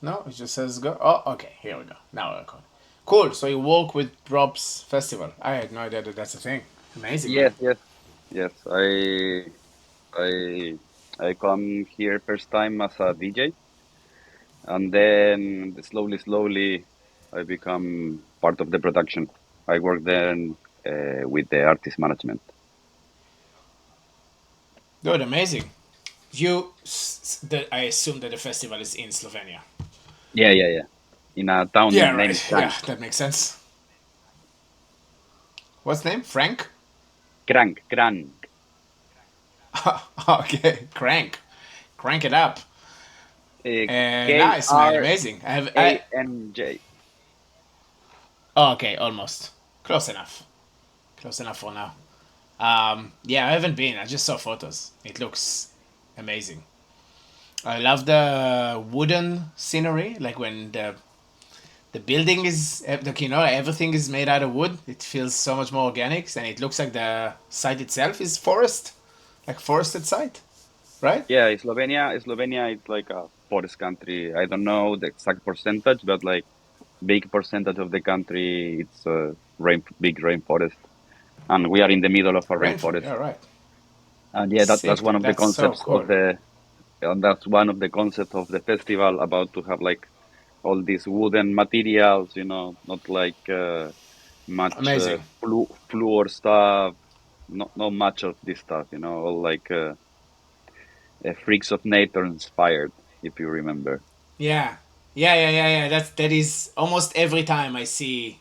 No, it just says go. Oh, okay. Here we go. Now we're cool. Cool. So you work with Drops Festival. I had no idea that that's a thing. Amazing, man. Yes, yes, yes. I I come here first time as a DJ, and then slowly I become part of the production. I work then with the artist management. Good, amazing. I assume that the festival is in Slovenia. Yeah, yeah, yeah. In a Yeah, town named right. Yeah, Crank. that makes sense. What's the name? Frank? Crank. Okay, Crank. Crank it up. Nice, man. K Amazing. A N J. Oh, okay, almost. Close enough. Close enough for now. Yeah, I haven't been. I just saw photos. It looks amazing. I love the wooden scenery, like when the building is like everything is made out of wood. It feels so much more organic, and it looks like the site itself is forest, like forested site, right? Yeah, Slovenia is like a forest country. I don't know the exact percentage, but like big percentage of the country, it's a big rainforest, and we are in the middle of a Rainforest. rainforest. Yeah, right. And yeah, that's Sick, one dude. of the That's so concepts of cool. the and that's one of the concepts of the festival about to have like all these wooden materials, not like much Amazing. fluor stuff, not much of this stuff, all like freaks of nature inspired, if you remember. Yeah, yeah. That is almost every time I see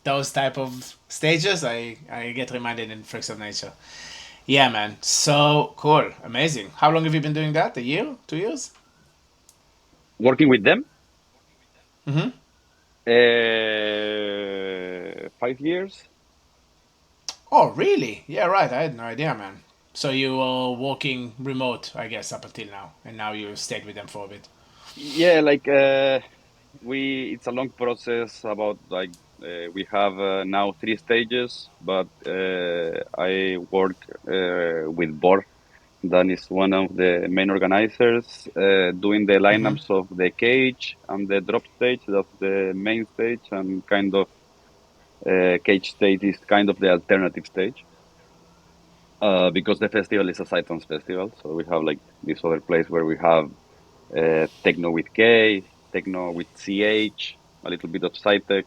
those type of stages, I get reminded in Freaks of Nature. Yeah, man. So cool. Amazing. How long have you been doing that? A year? 2 years? Working with them, Mm-hmm. 5 years. Oh, really? Yeah, right. I had no idea, man. So you were working remote, I guess, up until now, and now you stayed with them for a bit. Yeah, like it's a long process about like we have now 3 stages, but I work with Bor. That is one of the main organizers, doing the Mm-hmm. lineups of the cage and the drop stage. That's the main stage, and kind of cage stage is kind of the alternative stage. Because the festival is a Cytons festival, so we have like this other place where we have techno with K, techno with CH, a little bit of Cytec,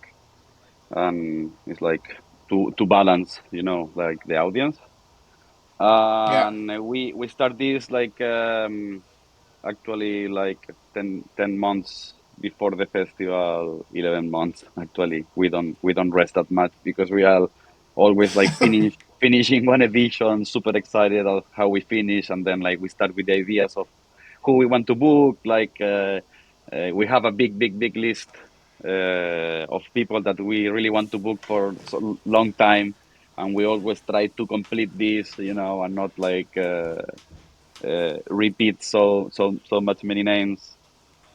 and it's like to balance, like the audience. Yeah. And we start this like actually like 10 months before the festival, 11 months actually. We don't rest that much because we are always like finishing one edition, super excited of how we finish, and then like we start with the ideas of who we want to book. Like we have a big list of people that we really want to book for so long time, and we always try to complete this, and not like repeat so much many names.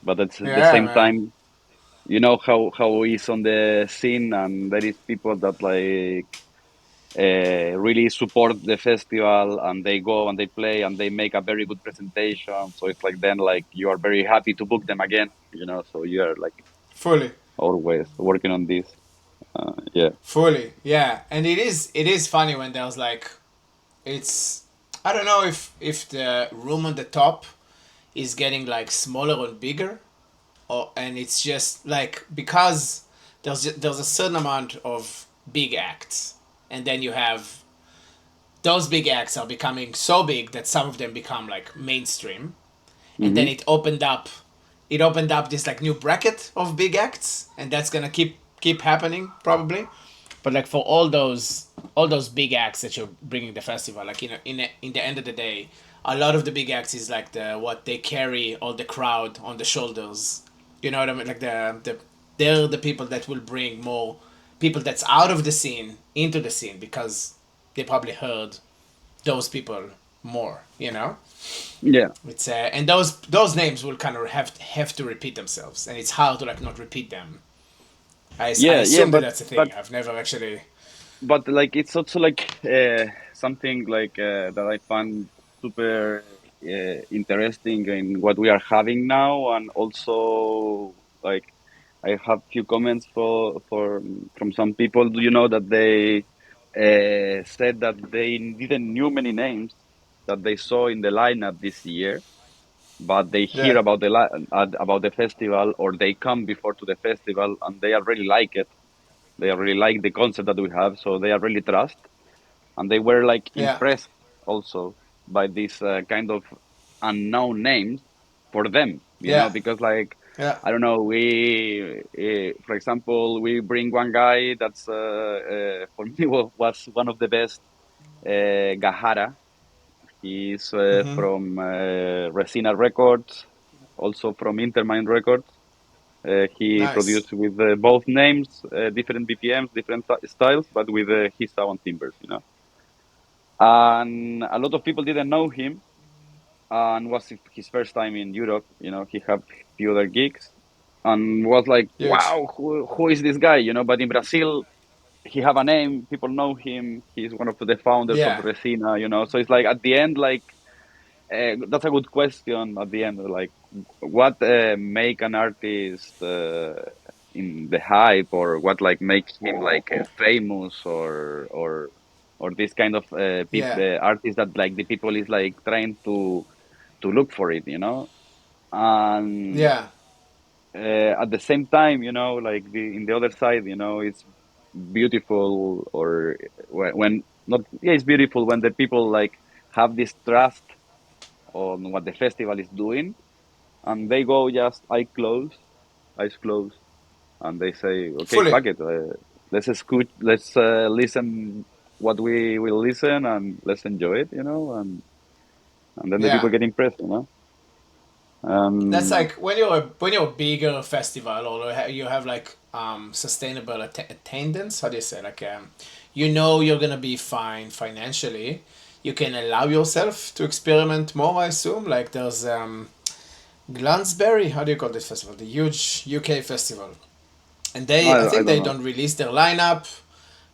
But at the Yeah, same man. time, you know how is on the scene, and there is people that like really support the festival, and they go and they play and they make a very good presentation. So it's like then like you are very happy to book them again, so you are like Fully. always working on this. Yeah. Fully. Yeah. And it is funny when there's like it's I don't know if the room on the top is getting like smaller and bigger, or and it's just like because there's a certain amount of big acts, and then you have those big acts are becoming so big that some of them become like mainstream, and then Hmm. it opened up this like new bracket of big acts, and that's gonna keep happening probably. But like for all those big acts that you're bringing the festival, like in the end of the day, a lot of the big acts is like what they carry all the crowd on the shoulders. You know what I mean? Like they're the people that will bring more people that's out of the scene into the scene because they probably heard those people more. Yeah. And those names will kind of have to repeat themselves, and it's hard to like not repeat them. I Yeah, assume that but that's a thing. but I've never actually. but like it's also like something like that I find super interesting in what we are having now, and also Like I have few comments for from some people. Do you know that they said that they didn't knew many names that they saw in the lineup this year, but they hear Yeah. about about the festival, or they come before to the festival and they are really like it. They are really like the concept that we have, so they are really trust, and they were like Yeah. impressed also by this kind of unknown names for them, you know, Yeah. because like Yeah. I don't know, for example, we bring one guy that's for me was one of the best, Gahara. He's Mm-hmm. from Resina Records, also from Intermind Records. He Nice. produced with both names, different BPMs, different styles, but with his sound timbers, you know. And a lot of people didn't know him, and was his first time in Europe. You know, he had few other gigs, and was like, Huge. "Wow, who is this guy?" You know, but in Brazil, he have a name. People know him. He's one of the founders of Yeah. Resina. You know, so it's like at the end, like that's a good question at the end. Like, what make an artist in the hype, or what like make him like famous, or this kind of Yeah. artist that like the people is like trying to look for it, you know. And Yeah. at the same time, you know, like in the other side, you know, it's beautiful, or when not, yeah, it's beautiful when the people like have this trust on what the festival is doing, and they go just eyes closed, and they say, "Okay, Fully. fuck it, let's listen what we will listen, and let's enjoy it," you know, and then the people Yeah. get impressed, you know. That's Um, like when you're a bigger festival, or you have like sustainable attendance. How do you say, like you know you're gonna be fine financially. You can allow yourself to experiment more. I assume like there's Glansberry. How do you call this festival? The huge UK festival, and I I think don't they know. don't release their lineup.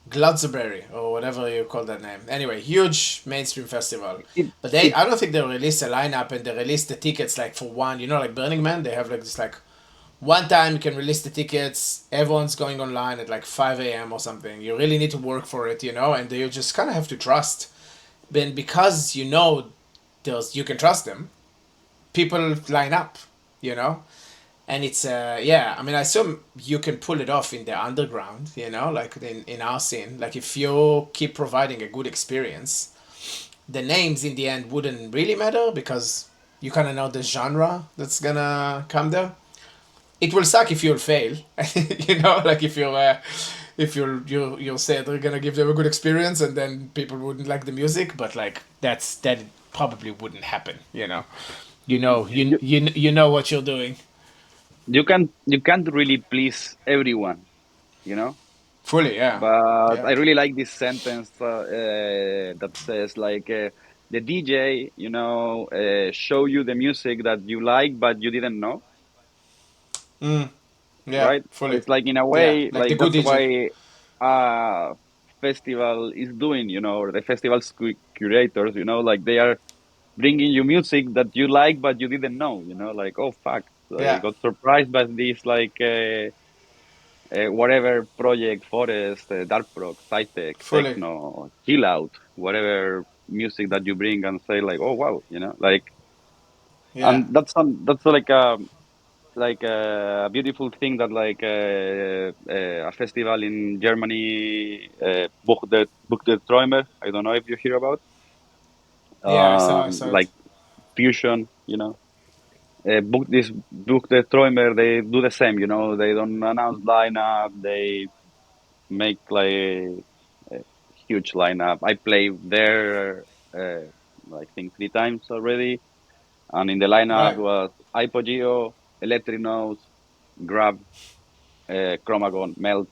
Glansberry or whatever you call that name. Anyway, huge mainstream festival. It But it I don't think they release a lineup and they release the tickets like for one. You know, like Burning Man, they have like this like one time you can release the tickets. Everyone's going online at like 5 a.m. or something. You really need to work for it, you know, and you just kind of have to trust. Then because you know there's you can trust them, people line up, you know, and it's yeah, I mean, I assume you can pull it off in the underground, you know, like in our scene, like if you keep providing a good experience, the names in the end wouldn't really matter because you kind of know the genre that's gonna come there. It will suck if you'll fail, you know, like if you'll say they're gonna give them a good experience and then people wouldn't like the music, but like that probably wouldn't happen, you know. you You know what you're doing. you can't really please everyone, you know. Fully, yeah. But Yeah. I really like this sentence that says like the DJ, you know, show you the music that you like but you didn't know, Yeah, right? So fully. it's like in a Yeah, way, like the like good that's DJ. why festival is doing, you know, or the festival's curators, you know, like they are bringing you music that you like but you didn't know, you know, like, oh fuck, I Yeah, got surprised by this, like whatever project, forest, dark prog, tech, fully. techno, chill out, whatever music that you bring and say like, oh wow, you know, like, Yeah, and that's like a beautiful thing that like a festival in Germany, Buch der Träumer. I don't know if you hear about, yeah. I saw it. like fusion, you know. Book the Träumer, they do the same, you know. They don't announce lineup. They make like a huge lineup. I play there, I think 3 times already, and in the lineup Right. was Hypogeo, Electric Nose, Grab, Chromagon, Melt,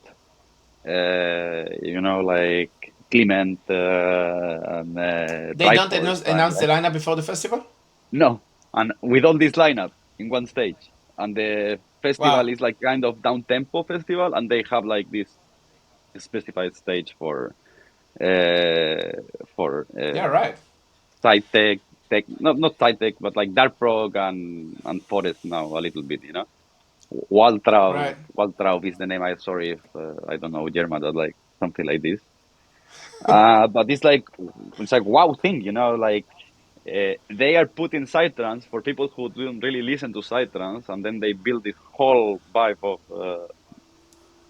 you know, like Clement, and They don't Triforce, and announce the lineup before the festival. no, and with all this lineup in one stage, and the festival Wow. is like kind of down tempo festival, and they have like this specified stage uh, for Yeah. Right. side tech, not side tech, but like dark prog and forest now a little bit, you know. Right. Waltraub is the name. I'm sorry if I don't know German, but like something like this. But it's like wow thing, like they are putting psytrance for people who don't really listen to psytrance, and then they build this whole vibe of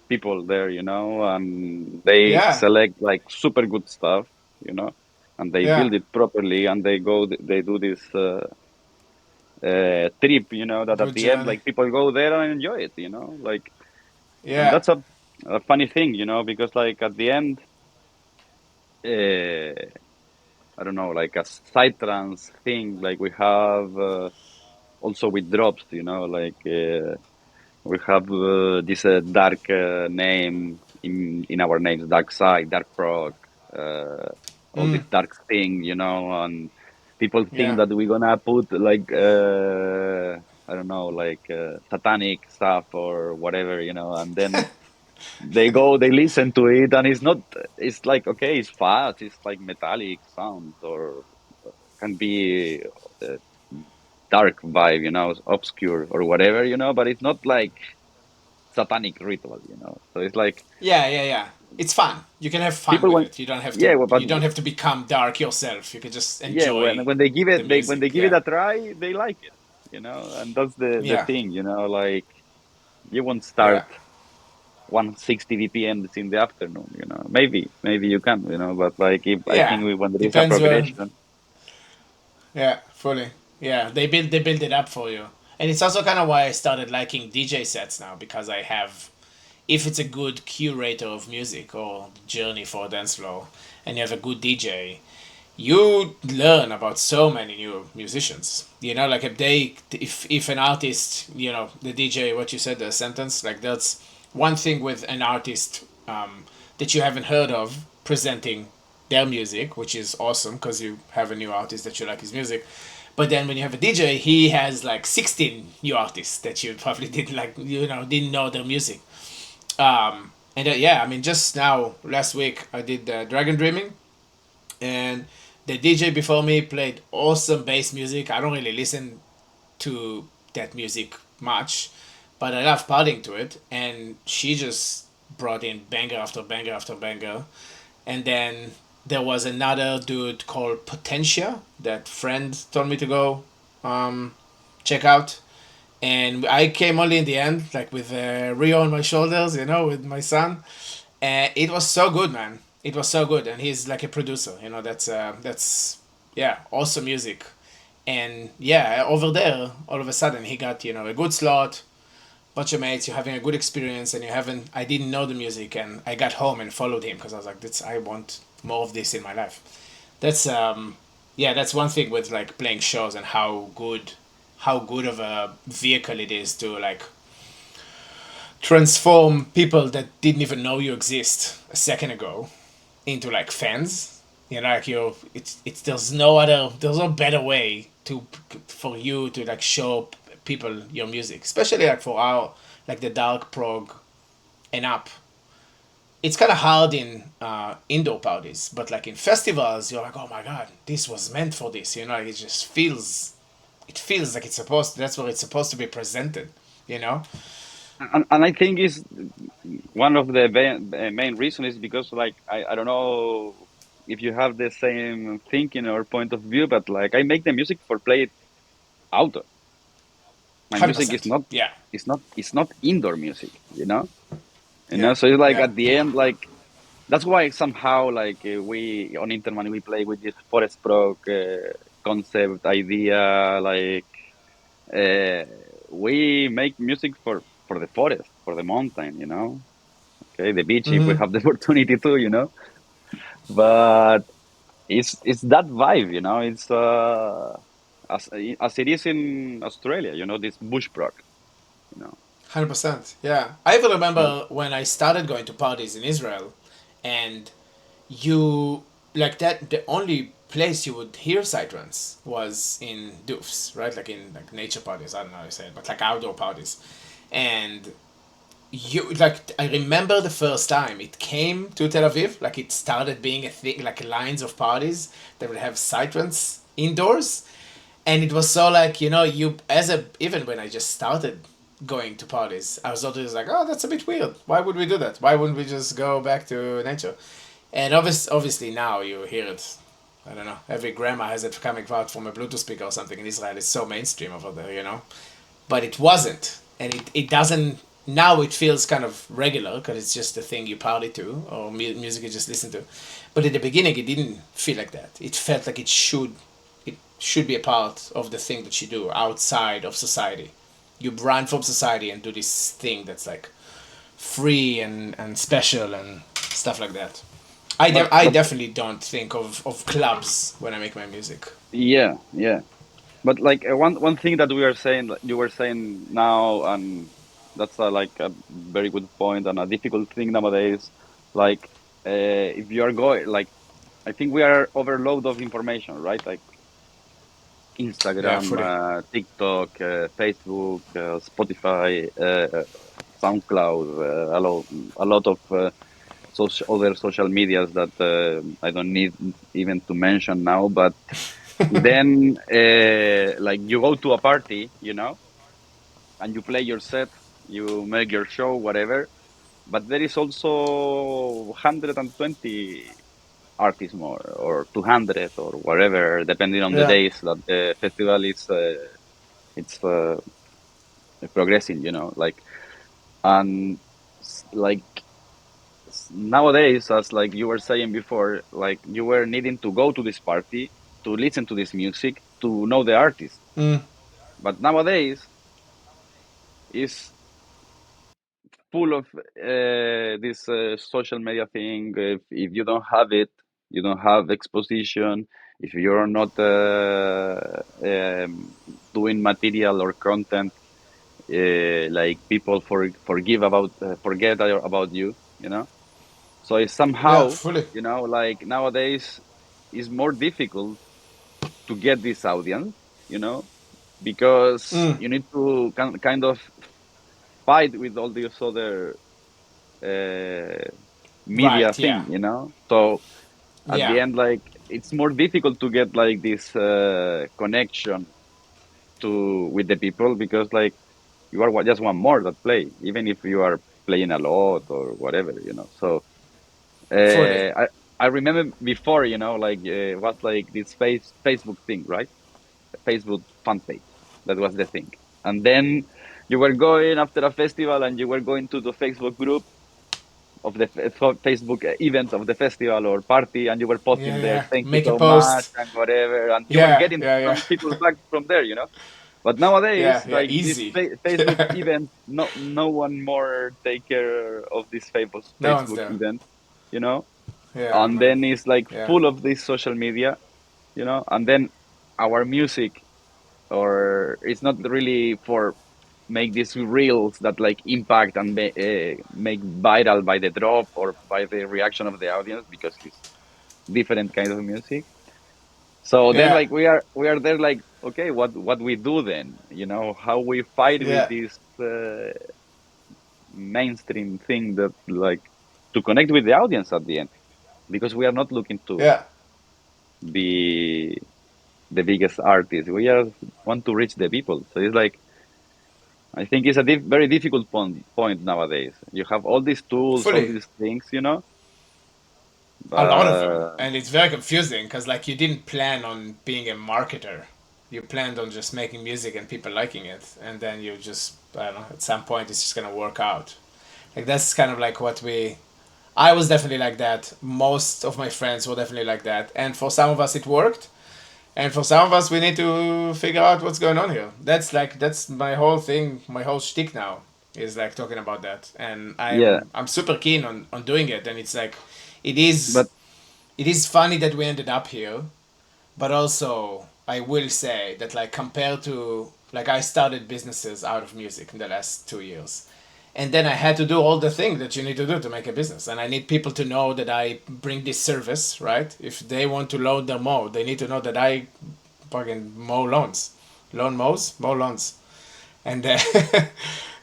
people there, and they Yeah. select like super good stuff, you know, and they Yeah. build it properly, and they do this trip, that at Good the end, journey. like people go there and enjoy it, like, and Yeah. that's a funny thing, because like at the end, uh, I don't know, like a psytrance thing, like we have also with drops, like. We have this dark name in our names, dark side, dark prog, uh, all this Mm. dark thing, and people think Yeah. that we're gonna put like I don't know, like satanic stuff or whatever, and then they listen to it, and it's not, it's like okay, it's fast, it's like metallic sound, or can be uh, dark vibe, obscure or whatever, but it's not like satanic ritual, So it's like Yeah. Yeah. Yeah. It's fun. You can have fun people with when it. You don't have yeah, to. well, but You don't have to become dark yourself. You can just yeah, enjoy when they give the it when they music. give it Yeah. a try, they like it, and that's the Yeah. thing, like you won't Yeah. start 160 VPNs in the afternoon, maybe you can, but like if I think Yeah. when there is a Depends where. progression. Yeah. Fully. Yeah. They build it up for you, and it's also kind of why I started liking DJ sets now because I have if it's a good curator of music or journey for a dance floor and you have a good DJ, you learn about so many new musicians. Like if an artist, the DJ, what you said, the sentence, like that's one thing with an artist that you haven't heard of presenting their music, which is awesome because you have a new artist that you like his music. But then when you have a DJ, he has like 16 new artists that you probably didn't like, didn't know their music. And yeah, I mean, just now last week I did Dragon Dreaming, and the DJ before me played awesome bass music. I don't really listen to that music much, but I love partying to it. And she just brought in banger after banger after banger. And then there was another dude called Potentia that friend told me to go check out. And I came only in the end, like with Rio on my shoulders, with my son. And it was so good, man. It was so good, and he's like a producer. That's yeah, awesome music. And yeah, over there, all of a sudden he got a good slot, bunch of mates. You're having a good experience, and you haven't. I didn't know the music, and I got home and followed him because I was like, "That's I want more of this in my life." That's yeah, that's one thing with like playing shows and how good of a vehicle it is to like transform people that didn't even know you exist a second ago into like fans. Like it's there's no better way to for you to like show people your music, especially like for our like the dark prog and up. It's kind of hard in indoor parties, but like in festivals, you're like, oh my god, this was meant for this. Like, it feels like it's supposed. That's where it's supposed to be presented. You know. And I think is one of the main reason is because like I don't know if you have the same thinking or point of view, but like I make the music for play it outdoor. My Hundred music is percent. not Yeah. it's not indoor music, Yeah. so it's like Yeah. at the end, like that's why somehow like we on Interman we play with this forest prog concept idea, like uh, we make music for the forest, for the mountain, okay, the beach if we have the opportunity to, but it's that vibe, it's as it is in Australia, this bush prog, you know 100%. Yeah. I even so remember when I started going to parties in Israel, and you like that the only place you would hear psytrance was in doofs, right? Like in like nature parties. I don't know how to say it, but like outdoor parties. And you like I remember the first time it came to Tel Aviv, like it started being a thing, like lines of parties that would have psytrance indoors, and it was so like you as a even when I just started going to parties. I was always like, oh, that's a bit weird. Why would we do that? Why wouldn't we just go back to nature? And obviously now you hear it. I don't know. Every grandma has it coming out from a Bluetooth speaker or something in Israel. It's so mainstream over there, you know. But it wasn't, and it doesn't. Now it feels kind of regular because it's just a thing you party to or music you just listen to. But at the beginning, it didn't feel like that. It felt like it should be a part of the thing that you do outside of society. You run from society and do this thing that's like free and special and stuff like that. I but definitely don't think of clubs when I make my music. yeah, yeah. But like one thing that we are saying, you were saying now, and that's like a very good point and a difficult thing nowadays. Like, if you are going, like, I think we are overload of information, right? Like Yeah, Instagram, fully. TikTok, Facebook, Spotify, SoundCloud, a lot of other social medias that I don't need even to mention now. But then, like, you go to a party, and you play your set, you make your show, whatever. But there is also 120 artists more, or 200, or whatever, depending on the Yeah. days that the festival is it's progressing. Like, and like nowadays, as like you were saying before, like you were needing to go to this party to listen to this music to know the artist. Mm. But nowadays is full of this social media thing. If you don't have it, you don't have exposition. If you're not doing material or content, like people forget about you. So it's Yeah, somehow, fully. like nowadays, is more difficult to get this audience. Because Mm. you need to kind of fight with all these other uh, media Right. Yeah. thing. So at the Yeah. end, like, it's more difficult to get like this connection to with the people, because like you are just one more that play, even if you are playing a lot or whatever. So Fully. I remember before, like, was like this Facebook thing, right? Facebook fan page. That was the thing. And then you were going after a festival, and you were going to the Facebook group of the Facebook event of the festival or party, and you were posting Yeah. there, Yeah. thank you Make a so much, post. and whatever, and you were Yeah. getting Yeah. Yeah. some people back from there. But Yeah. nowadays, Yeah. like this Easy. Facebook event, no one more take care of this famous No one's Facebook there. event, you know, Yeah, and man. then it's like Yeah. full of this social media, and then our music, or it's not really for make these reels that like impact and make viral by the drop or by the reaction of the audience, because it's different kind of music. So then, Yeah. like, we are there, like, okay, what we do then, how we fight with Yeah. this mainstream thing, that like, to connect with the audience at the end, because we are not looking to Yeah. be the biggest artist. We are want to reach the people. So it's like, I think it's a very difficult point nowadays. You have all these tools, all Fully. these things, A lot of them, but and it's very confusing because like you didn't plan on being a marketer. You planned on just making music and people liking it, and then you just I don't know. At some point, it's just gonna work out. Like that's kind of like what we. I was definitely like that. Most of my friends were definitely like that, and for some of us it worked, and for some of us we need to figure out what's going on here. That's my whole thing, my whole shtick now is like talking about that, and yeah, I'm super keen on doing it, and it's like, it is but it is funny that we ended up here, but also I will say that like compared to like I started businesses out of music in the last 2 years. And then I had to do all the things that you need to do to make a business. And I need people to know that I bring this service, right? If they want to loan their mow, they need to know that I fucking mow lawns. Lawn mows, mow lawns. And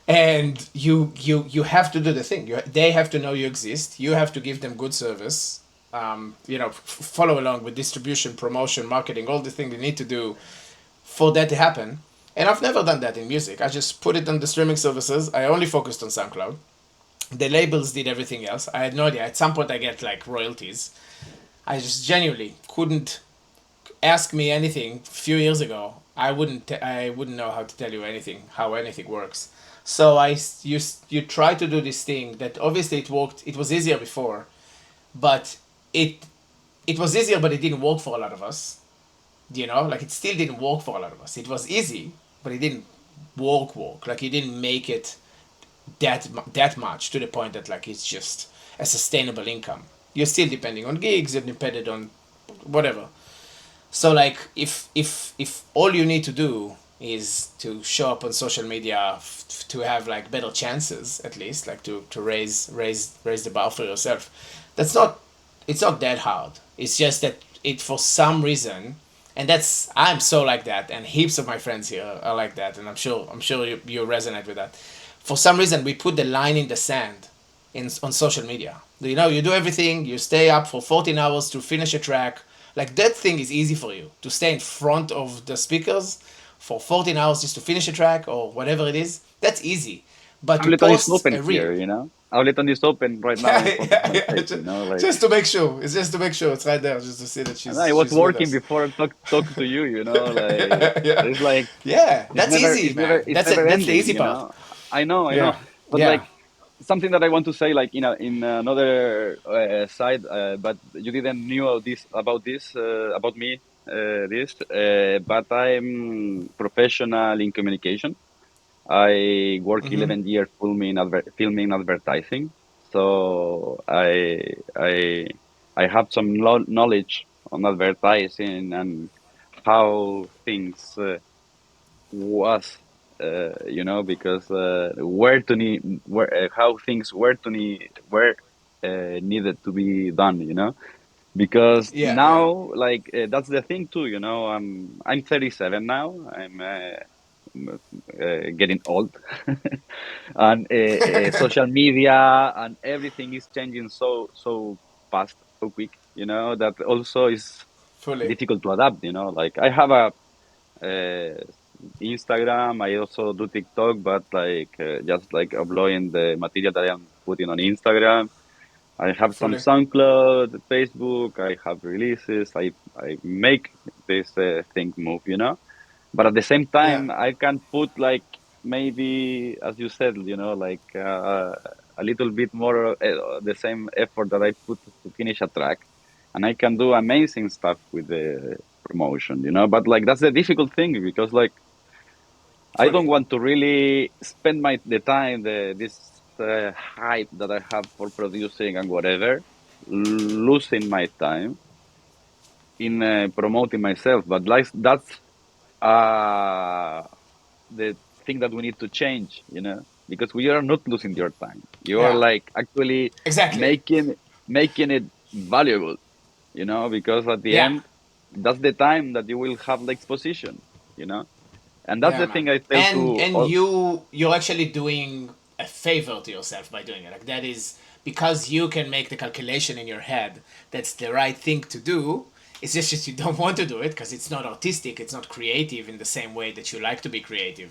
and you have to do the thing. They have to know you exist. You have to give them good service. Follow along with distribution, promotion, marketing, all the things they need to do for that to happen. And I've never done that in music. I just put it on the streaming services. I only focused on SoundCloud. The labels did everything else. I had no idea. At some point, I get like royalties. I just genuinely couldn't ask me anything a few years ago. I wouldn't know how to tell you anything, how anything works. So you try to do this thing that obviously it worked. It was easier before, but it it was easier, but it didn't work for a lot of us. Like it still didn't work for a lot of us. It was easy, but it didn't work. Like it didn't make it that much to the point that like it's just a sustainable income. You're still depending on gigs. You're dependent on whatever. So like if all you need to do is to show up on social media to have like better chances, at least like to raise the bar for yourself, that's not it's not that hard. It's just that it for some reason, and that's I'm so like that, and heaps of my friends here are like that, and I'm sure you resonate with that. For some reason, we put the line in the sand on social media. You do everything. You stay up for 14 hours to finish a track. Like that thing is easy for you to stay in front of the speakers for 14 hours just to finish a track or whatever it is. That's easy. But to Ableton is post open a reel, here, you know. Ableton is open right now yeah, in front of yeah, my yeah. face, you know. Like, Just to make sure. It's just to make sure it's right there, just to see that and I she's was she's with working us. before talk to you, you know. Like, Yeah, it's like yeah. That's easy, man. it's never That's the ending, easy you part. know. I know, Yeah, but yeah. like something that I want to say, like in another side, but you didn't knew about me, but I'm professional in communication. I work Mm-hmm. 11 years filming advertising, so I have some knowledge on advertising and how things was, because where to need where how things were needed to be done, because Yeah, yeah. now like that's the thing too, I'm 37 now. Getting old, and social media and everything is changing so fast, so quick. That also is Fully. difficult to adapt. Like I have a uh, Instagram. I also do TikTok, but like just like uploading the material that I am putting on Instagram. I have some Fully. SoundCloud, Facebook. I have releases. I make this thing move. But at the same Yeah. time, I can put like maybe, as you said, like a little bit more the same effort that I put to finish a track, and I can do amazing stuff with the promotion. But like that's the difficult thing because like I don't Fully. want to really spend the time this hype that I have for producing and whatever, losing my time in promoting myself. But like that's uh the thing that we need to change, because we are not losing your time. You are Yeah. like actually Exactly. making it valuable, because at the Yeah. end, that's the time that you will have the exposition, you know, and that's Yeah, the man. thing I tell And to and all. you're actually doing a favor to yourself by doing it. Like that is because you can make the calculation in your head. That's the right thing to do. It's just you don't want to do it because it's not artistic. It's not creative in the same way that you like to be creative.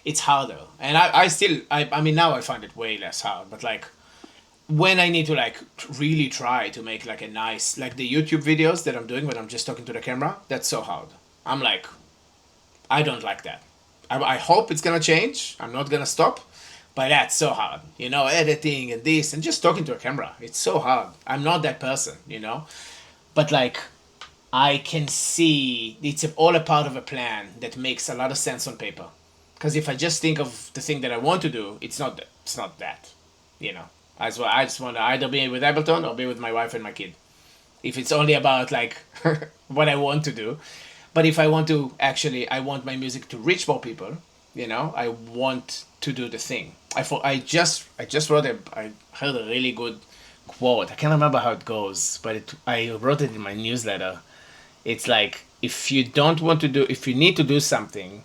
It's harder. And I mean now I find it way less hard. But like when I need to like really try to make like a nice like the YouTube videos that I'm doing when I'm just talking to the camera, that's so hard. I'm like I don't like that. I hope it's gonna change. I'm not gonna stop, but that's so hard. Editing and this and just talking to a camera. It's so hard. I'm not that person. But like, I can see it's all a part of a plan that makes a lot of sense on paper. Because if I just think of the thing that I want to do, it's not. It's not that. You know. I just want to either be with Ableton or be with my wife and my kid if it's only about like what I want to do. But if I want to actually, I want my music to reach more people. I want to do the thing. I just I heard a really good quote. I can't remember how it goes, but I wrote it in my newsletter. It's like if you need to do something,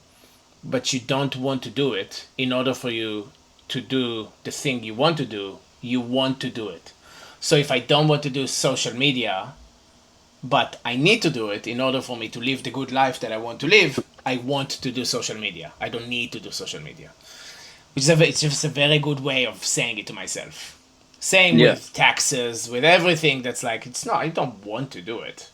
but you don't want to do it in order for you to do the thing you want to do, you want to do it. So if I don't want to do social media, but I need to do it in order for me to live the good life that I want to live, I want to do social media. I don't need to do social media. It's just a very good way of saying it to myself. Same Yeah. with taxes, with everything that's like, it's not, I don't want to do it.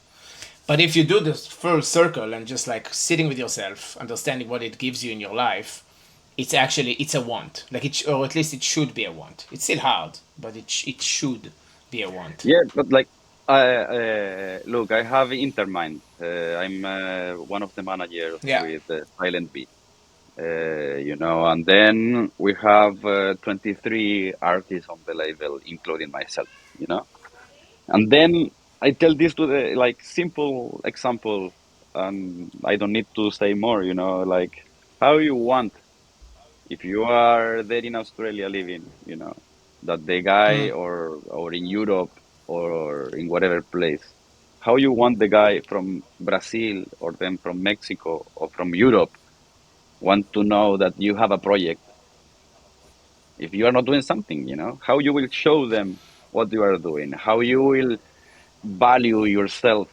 But if you do this full circle and just like sitting with yourself, understanding what it gives you in your life, it's a want. Like or at least it should be a want. It's still hard, but it should be a want. Yeah, but like, look, I have Intermind. I'm one of the managers Yeah. with Silent B. And then we have 23 artists on the label, including myself, you know. And then I tell this to the like simple example, and I don't need to say more, like how you want if you are there in Australia living, that the guy or in Europe or in whatever place, how you want the guy from Brazil or then from Mexico or from Europe want to know that you have a project if you are not doing something, how you will show them what you are doing, how you will value yourself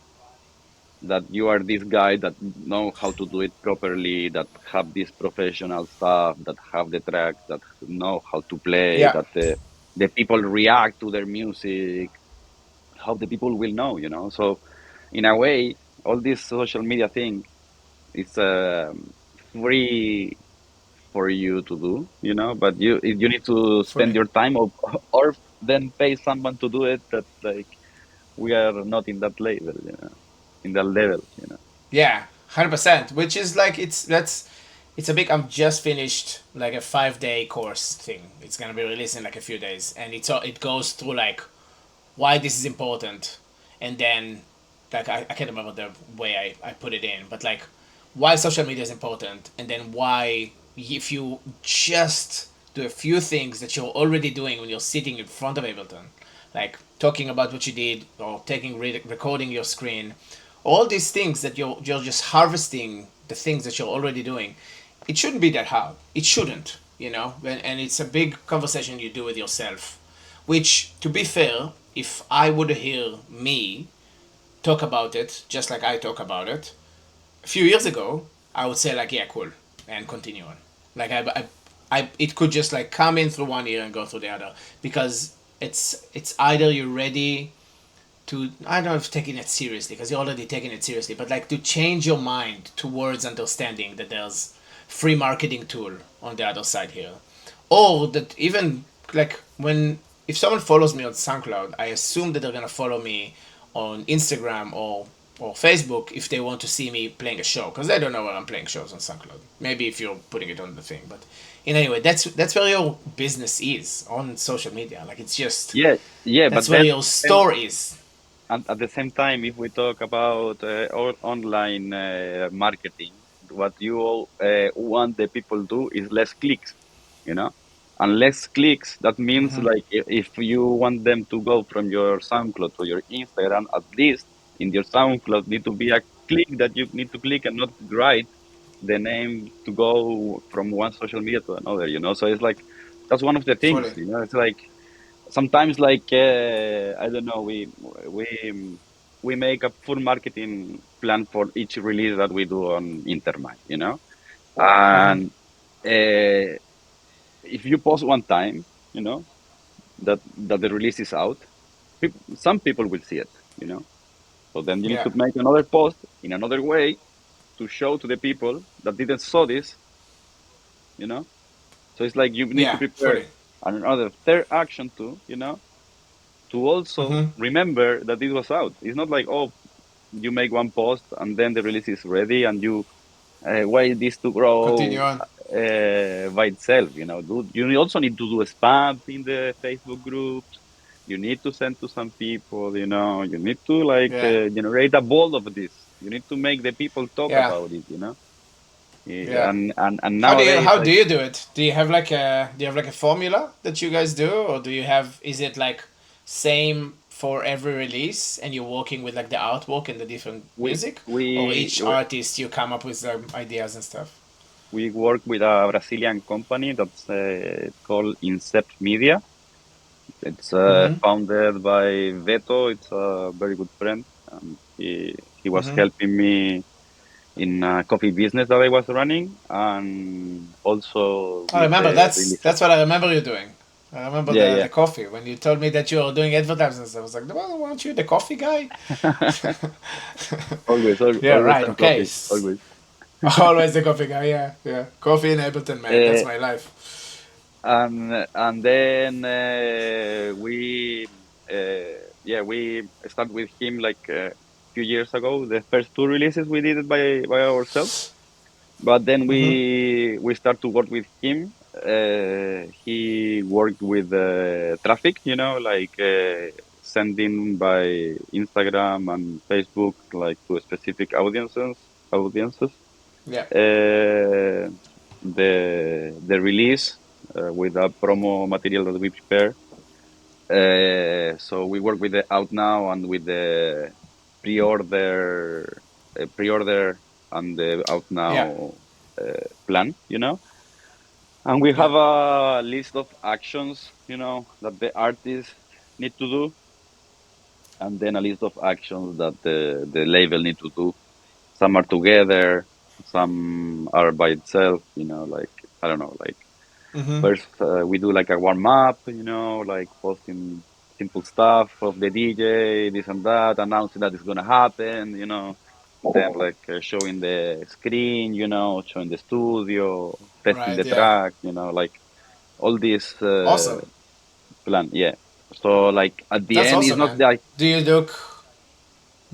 that you are this guy that know how to do it properly, that have this professional stuff, that have the tracks, that know how to play, Yeah. that the people react to their music, how the people will know, So in a way, all this social media thing is free for you to do, but you need to spend Fully. your time or then pay someone to do it. That like we are not in that level, in that level. Yeah, 100%. Which is like it's a big. I'm just finished like a 5 day course thing. It's gonna be released in like a few days, and it goes through like why this is important, and then like I can't remember the way I put it in, but like why social media is important, and then why if you just do a few things that you're already doing when you're sitting in front of Ableton, like talking about what you did or recording your screen, all these things that you're just harvesting the things that you're already doing. It shouldn't be that hard. It shouldn't, and it's a big conversation you do with yourself. Which, to be fair, if I would hear me talk about it just like I talk about it a few years ago, I would say like, yeah, cool, and continue on. Like it could just like come in through one ear and go through the other because it's either you're ready to, I don't know if taking it seriously because you're already taking it seriously, but like to change your mind towards understanding that there's free marketing tool on the other side here, or that even like when if someone follows me on SoundCloud, I assume that they're gonna follow me on Instagram or Facebook if they want to see me playing a show because they don't know where I'm playing shows on SoundCloud. Maybe if you're putting it on the thing, but in any way, that's where your business is on social media. Like it's just Yeah, yeah, that's but where then your store is. at the same time, if we talk about online marketing, what you all want the people do is less clicks, you know? And less clicks, that means like if you want them to go from your SoundCloud to your Instagram, at least in your SoundCloud need to be a click that you need to click and not write the name to go from one social media to another. So it's like, that's one of the things, Fully. it's like, sometimes like I don't know, we we make a full marketing plan for each release that we do on Intermind. And uh, if you post one time, you know that the release is out, some people will see it. So then you need Yeah. to make another post in another way to show to the people that didn't saw this. So it's like you need to Yeah. prepare Fully. another third action too, to also remember that it was out. It's not like, oh, you make one post and then the release is ready and you wait this to Continue grow on. by itself. You also need to do a spam in the Facebook groups. You need to send to some people. You need to like Yeah. generate a ball of this. You need to make the people talk Yeah. about it. Yeah. And nowadays, How do like, you do it? Do you have like a formula that you guys do, or do you have is it like same for every release and you're working with like the artwork and the different we music, or we each artist you come up with ideas and stuff? we work with a Brazilian company that's called Incept Media. It's founded by Veto. It's a very good friend. He was helping me. in a coffee business that I was running, and also I with remember the releases. that's what I remember you doing. I remember Yeah, the yeah. coffee when you told me that you were doing advertisements. I was like, well, weren't you the coffee guy? Always, Yeah, always right. some Okay. coffee, always. Always the coffee guy. Yeah, yeah. Coffee in Ableton, man. That's Uh, my life. and then we started with him like a few years ago. The first two releases we did it by ourselves, but then we start to work with him. He worked with traffic, like sending by Instagram and Facebook, like to specific audiences. Yeah, Uh, the release with a promo material that we prepare. So we work with the out now and with the pre-order and the out yeah, now plan, and we yeah. have a list of actions, that the artists need to do, and then a list of actions that the label need to do. Some are together, some are by itself, like I don't know, like first we do like a warm up, like posting simple stuff of the DJ, this and that, announcing that it's gonna happen, then like showing the screen, showing the studio, testing Right. the Yeah. track, like all this Awesome. plan, yeah. So like at the That's end, it's awesome, not man. like Do you look?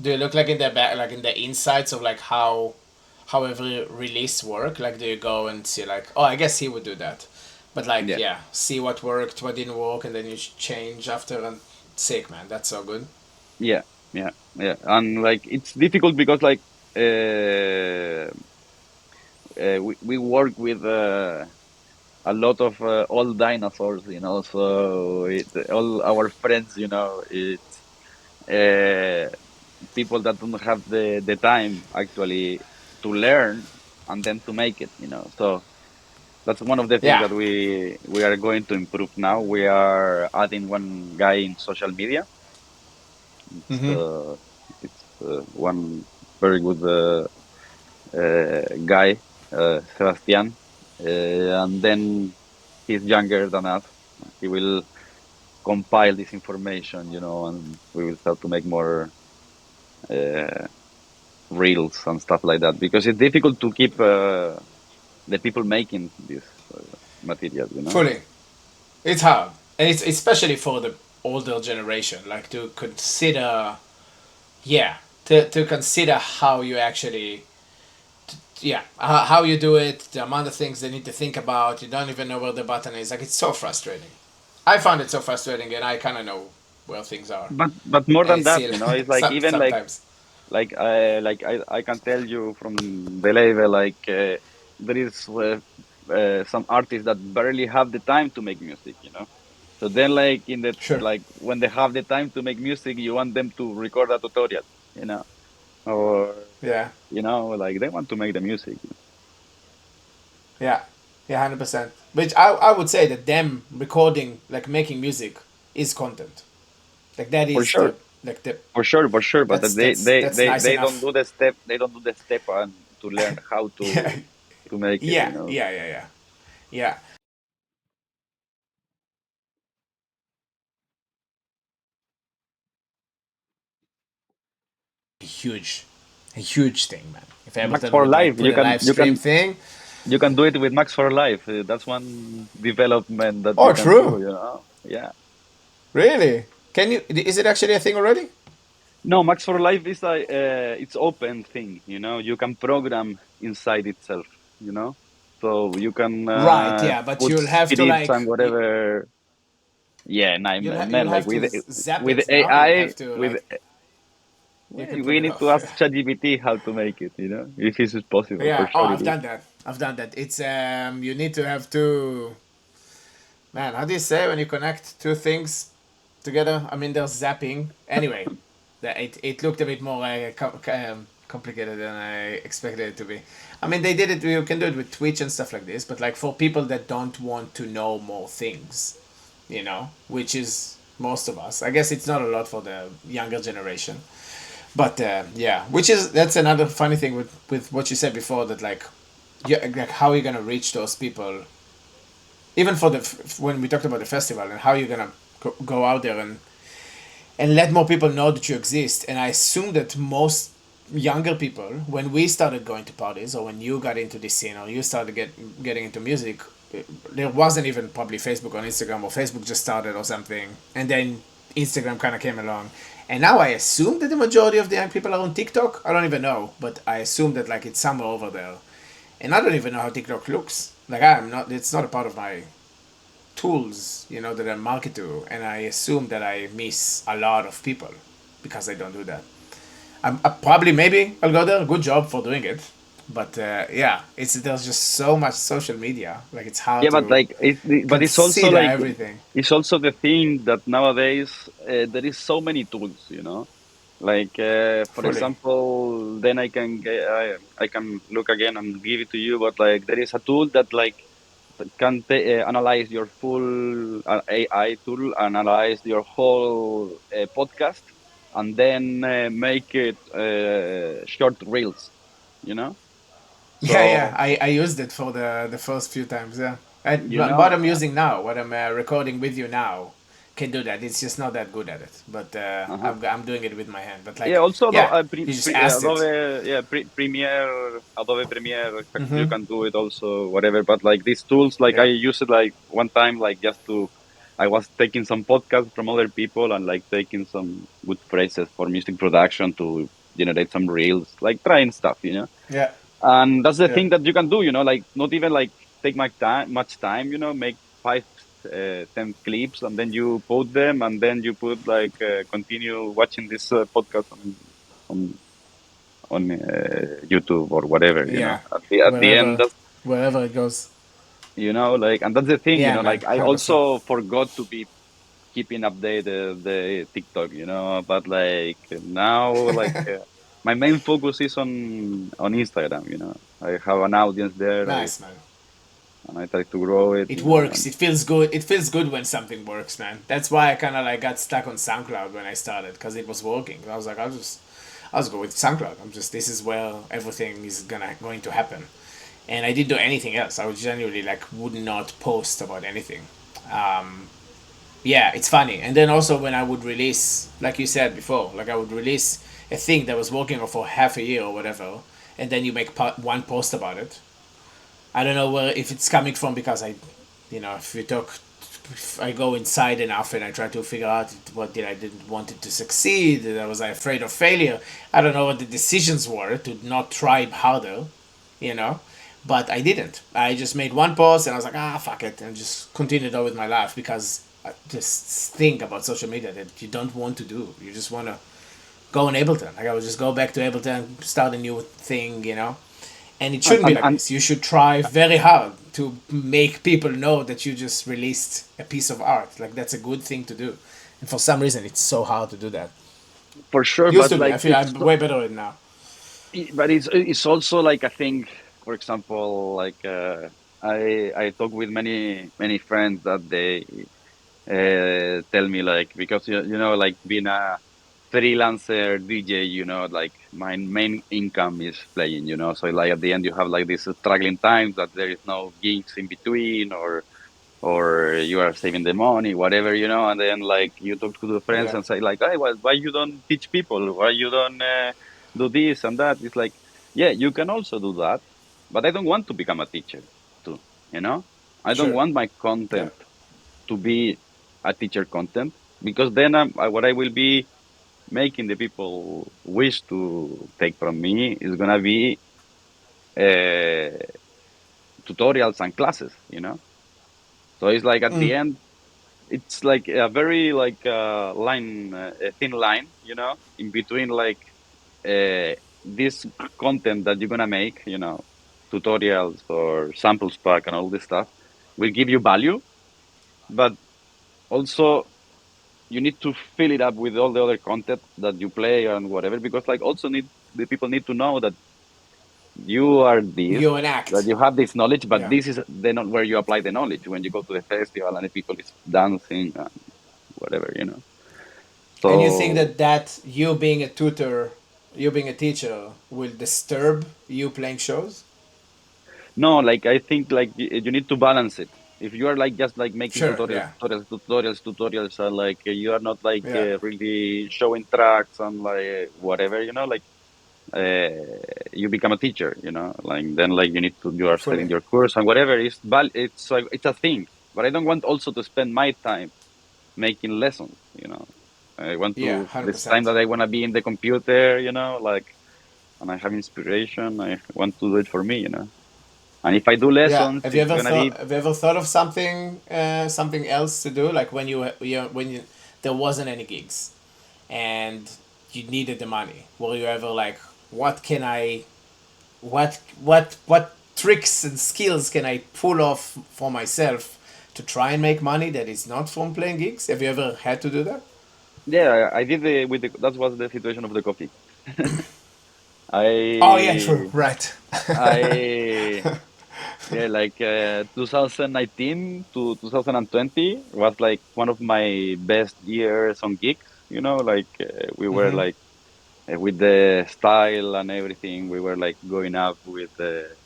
Do you look like in the back, like in the insides of like how every release work? Like, do you go and see like, oh, I guess he would do that, but like, yeah, yeah, see what worked, what didn't work, and then you change after. And sick, man. That's so good. yeah, yeah, yeah, and like it's difficult because like uh, we work with a lot of old dinosaurs, so all our friends, it's uh, people that don't have the time actually to learn and then to make it, so that's one of the things Yeah. that we are going to improve now. We are adding one guy in social media. It's one very good guy, Sebastian, and then he's younger than us. He will compile this information, and we will start to make more uh, reels and stuff like that because it's difficult to keep the people making this material. Fully. It's hard, and it's especially for the older generation. Like to consider, yeah, to consider how you actually, yeah, how you do it, the amount of things they need to think about. You don't even know where the button is. Like it's so frustrating. I found it so frustrating, and I kind of know where things are, But more and than it's that, still it's like even sometimes. I can tell you from the label there is some artists that barely have the time to make music. So then like in the Sure. like when they have the time to make music, you want them to record a tutorial, or Yeah. like they want to make the music. Yeah. Yeah. 100%. Which I would say that them recording, like making music, is content. Like that For is sure, the like the for sure. But that's nice they don't enough. do the step. They don't do the step and to learn how Yeah. to make it. Yeah. Yeah. Yeah. Yeah. Yeah. Huge, a huge thing, man. If Max Ableton for would like life. put a live stream thing. You can do it with Max for life. That's one development that you Oh, can do. true. Yeah. Really? Can you? Is it actually a thing already? No, Max for life is it's open thing. You can program inside itself. So you can Right. Yeah, but put you'll have to scripts and like whatever. Yeah, and you'll man, like have to zap with it now. You'll AI, have to with like you can put we it need to off. ask ChatGPT how to make it. If this is possible. For Yeah. Oh, sure, it I've is. done that. I've done that. It's you need to have two. Man, how do you say when you connect two things together? I mean, there's zapping. Anyway, it looked a bit more complicated than I expected it to be. I mean, they did it. You can do it with Twitch and stuff like this, but like for people that don't want to know more things, which is most of us. I guess it's not a lot for the younger generation. But yeah, that's another funny thing with what you said before, that like, like how are you gonna reach those people, even for the when we talked about the festival, and how you're gonna go out there and let more people know that you exist. And I assume that most younger people, when we started going to parties, or when you got into this scene, or you started getting into music, there wasn't even probably Facebook or Instagram, or Facebook just started or something, and then Instagram kind of came along. And now I assume that the majority of the young people are on TikTok. I don't even know, but I assume that like it's somewhere over there. And I don't even know how TikTok looks. Like I'm not. It's not a part of my tools, that I market to, and I assume that I miss a lot of people because I don't do that. Probably maybe I'll go there. Good job for doing it, but yeah, there's just so much social media. Like it's hard Yeah, but to like but it's also consider like everything. it's also the thing that nowadays there is so many tools, like for Fully. example, then I can look again and give it to you, but like there is a tool that like can analyze your full AI tool, analyze your whole podcast, and then make it short reels, you know. Yeah, yeah. So I used it for the first few times. Yeah, and you what know, I'm using now, what I'm recording with you now, can do that. It's just not that good at it, but uh-huh. I'm doing it with my hand. But Yeah, like, also yeah, you just asked it. Adobe, yeah, Premiere, Adobe Premiere, you can do it also, whatever. But like these tools, like I Yeah, used it like one time, like just to, I was taking some podcasts from other people and like taking some good phrases for music production to generate some reels, like trying stuff. yeah, And that's the yeah. thing that you can do, like not even like take much time, make 10 clips and then you put them and then you put like continue watching this podcast on YouTube or whatever, Yeah, at the end, wherever, that's, wherever it goes. like, and that's the thing, Yeah, man, like I 100%. also forgot to be keeping updated the TikTok, but like now, like my main focus is on Instagram, I have an audience there, Nice, man. and I try to grow it, It works. and It feels good. It feels good when something works, man. That's why I kind of like got stuck on SoundCloud when I started, because it was working. I was like, I'll just go with SoundCloud. This is where everything is going to happen. And I didn't do anything else. I would genuinely like would not post about anything. Yeah, it's funny. And then also when I would release, like you said before, like I would release a thing that was working for half a year or whatever, and then you make one post about it. I don't know where if it's coming from, because if you talk, if I go inside enough and I try to figure out what did I didn't want it to succeed, and was I afraid of failure. I don't know what the decisions were to not try harder, you know. But I didn't. I just made one post and I was like, fuck it, and just continued on with my life, because I just think about social media that you don't want to do. You just want to go on Ableton. Like I would just go back to Ableton, start a new thing. And it and shouldn't be and, like and this. You should try very hard to make people know that you just released a piece of art. Like that's a good thing to do. And for some reason, it's so hard to do that. for sure, Used but to be. I like feel I'm way better at it now. it's also like I think, for example, like I talk with many friends that they tell me, like, because like being a freelancer DJ, like my main income is playing, so like at the end you have like this struggling times that there is no gigs in between, or you are saving the money, whatever, and then like you talk to the friends Yeah. and say like, hey, why you don't teach people, why you don't do this and that. It's like, yeah, you can also do that, but I don't want to become a teacher too, I don't Sure. want my Yeah. content to be a teacher content, because then what I will be making the people wish to take from me is gonna be uh, tutorials and classes, so it's like at the end it's like a very like line, a thin line, in between like this content that you're gonna make, tutorials or samples pack and all this stuff will give you value, but also you need to fill it up with all the other content that you play and whatever, because like also the people need to know that you are this, You an that act. you have this knowledge, but Yeah. this is the not where you apply the knowledge when you go to the festival and the people is dancing and whatever. And you think So that you being a tutor you being a teacher will disturb you playing shows? No, like I think like you need to balance it. If you are like just like making Sure. tutorials, Yeah. tutorials are like you are not like Yeah. really showing tracks and like whatever, like you become a teacher, like then like you need to you are Fully. studying your course and whatever it's like it's a thing. But I don't want also to spend my time making lessons. I want Yeah. to this time 100%. that I want to be in the computer, like and I have inspiration. I want to do it for me. And if I do Yeah. lessons, it's gonna be Have you ever thought of something else to do? Like when you there wasn't any gigs, and you needed the money. Were you ever like, what can I, what tricks and skills can I pull off for myself to try and make money that is not from playing gigs? Have you ever had to do that? yeah. I did the with the that was the situation of the coffee. Oh yeah, true. I Right. I Yeah, like 2019 to 2020 was like one of my best years on gigs. Like we were like with the style and everything, we were like going up with the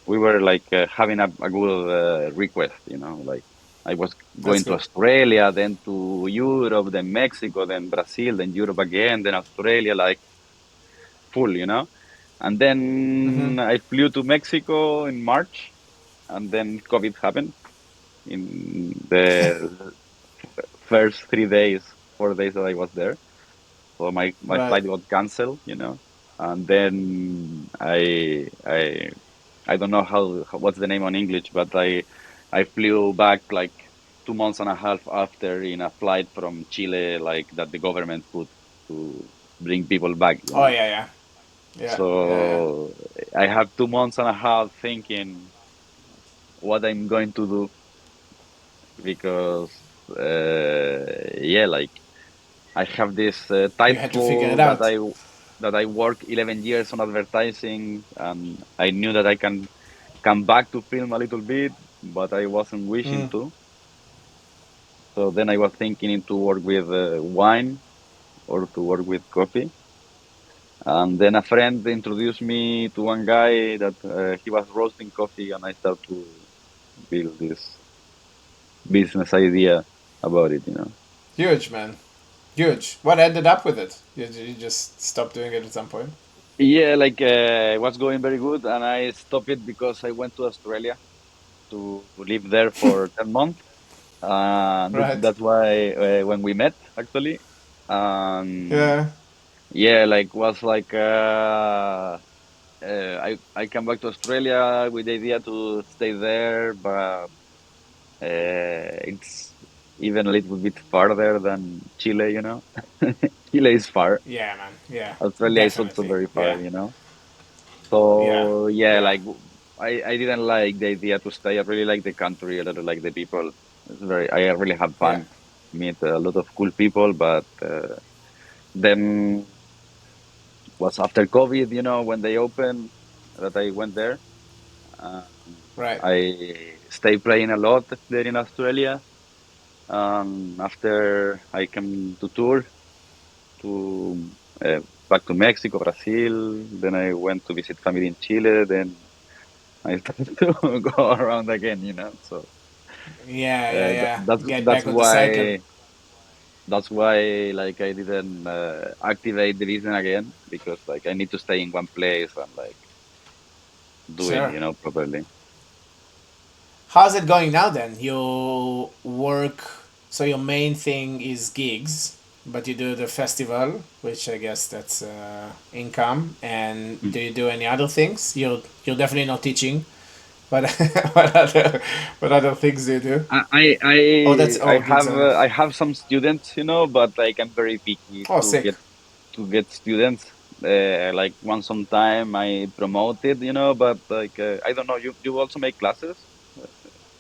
we were like having a good request. Like I was That's going to good. Australia, then to Europe, then Mexico, then Brazil, then Europe again, then Australia, like full. And then I flew to Mexico in March, and then COVID happened in the first 3 days, 4 days that I was there. So my Right. flight got canceled. And then I don't know what's the name on English, but I flew back like 2 months and a half after in a flight from Chile, like that the government put to bring people back. Oh yeah, yeah, yeah, yeah, yeah. So I have 2 months and a half thinking what I'm going to do because yeah, like I have this You had to figure it title out. that I work 11 years on advertising, and I knew that I can come back to film a little bit, but I wasn't wishing to. So then I was thinking to work with wine or to work with coffee. And then a friend introduced me to one guy that he was roasting coffee, and I started to build this business idea about it. Huge, man. Huge. What ended up with it? You just stopped doing it at some point. Yeah, like it was going very good, and I stopped it because I went to Australia to live there for 10 months. Right. That's why when we met, actually, um, Yeah. yeah, like was like I come back to Australia with the idea to stay there, but it's even a little bit farther than Chile. Chile is far. Yeah, man. Yeah. Australia is also Definitely. very Yeah. far. Yeah. So yeah, Yeah. like I didn't like the idea to stay. I really like the country. I really like the people. I really have Yeah. fun. Meet a lot of cool people, but then was after COVID, when they opened, that I went there. Um, Right. I stayed playing a lot there in Australia. After I came to tour to back to Mexico, Brazil. Then I went to visit family in Chile. Then I started to go around again. So Yeah. Yeah. Yeah. that's Get that's back on the cycle. why like I didn't activate the vision again because like I need to stay in one place and like do it, Sure. properly. How's it going now then? You work, so your main thing is gigs, but you do the festival, which I guess that's income. And do you do any other things? You're definitely not teaching, but what other things do you do? I Oh, that's I I all gigs have only. I have some students, but like I'm very picky Oh, to sick. get students. Like once on time I promote it, but like I don't know. You also make classes? Uh,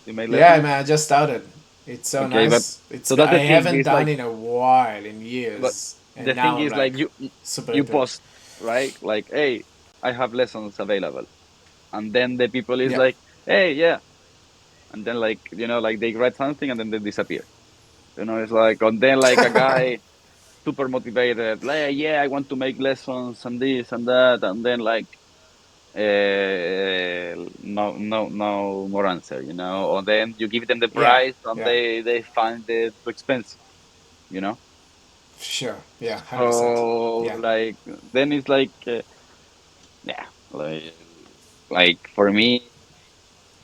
You make Yeah, lessons? man, I just started. It's so Okay, but nice. so It's that's I the thing. haven't Is done like, in a while, in but years, and the thing now I'm is like like super you into it. post, right? Like, hey, I have lessons available, and then the people is Yeah. like, hey, yeah, and then like like they write something and then they disappear. It's like, and then like a guy. super motivated, like, yeah, I want to make lessons and this and that, and then like no more answer, or then you give them the Yeah, price and yeah, they find it too expensive, you know. sure, yeah, 100%. So Yeah, like then it's like yeah, like for me,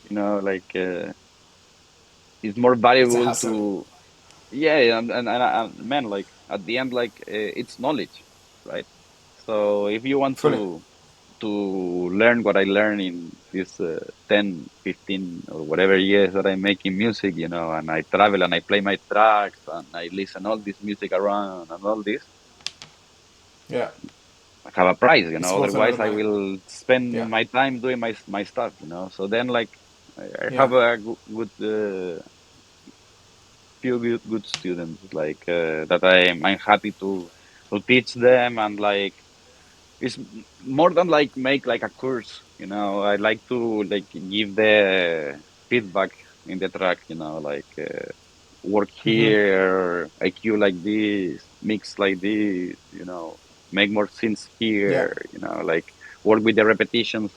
like it's more it's a valuable hustle. to, yeah, and man, like at the end, like it's knowledge, right? So if you want Fully. to learn what I learned in this 10, 15 or whatever years that I'm making music, and I travel and I play my tracks and I listen all this music around and all this, Yeah, I have a price, it's worth a lot otherwise of I money. will Yeah, spend my time doing my stuff, so then like I yeah, have a good few good students like that I'm happy to teach them, and like it's more than like make like a course, I like to like give the feedback in the track, like work here, IQ like this, mix like this, make more scenes yeah, here, like work with the repetitions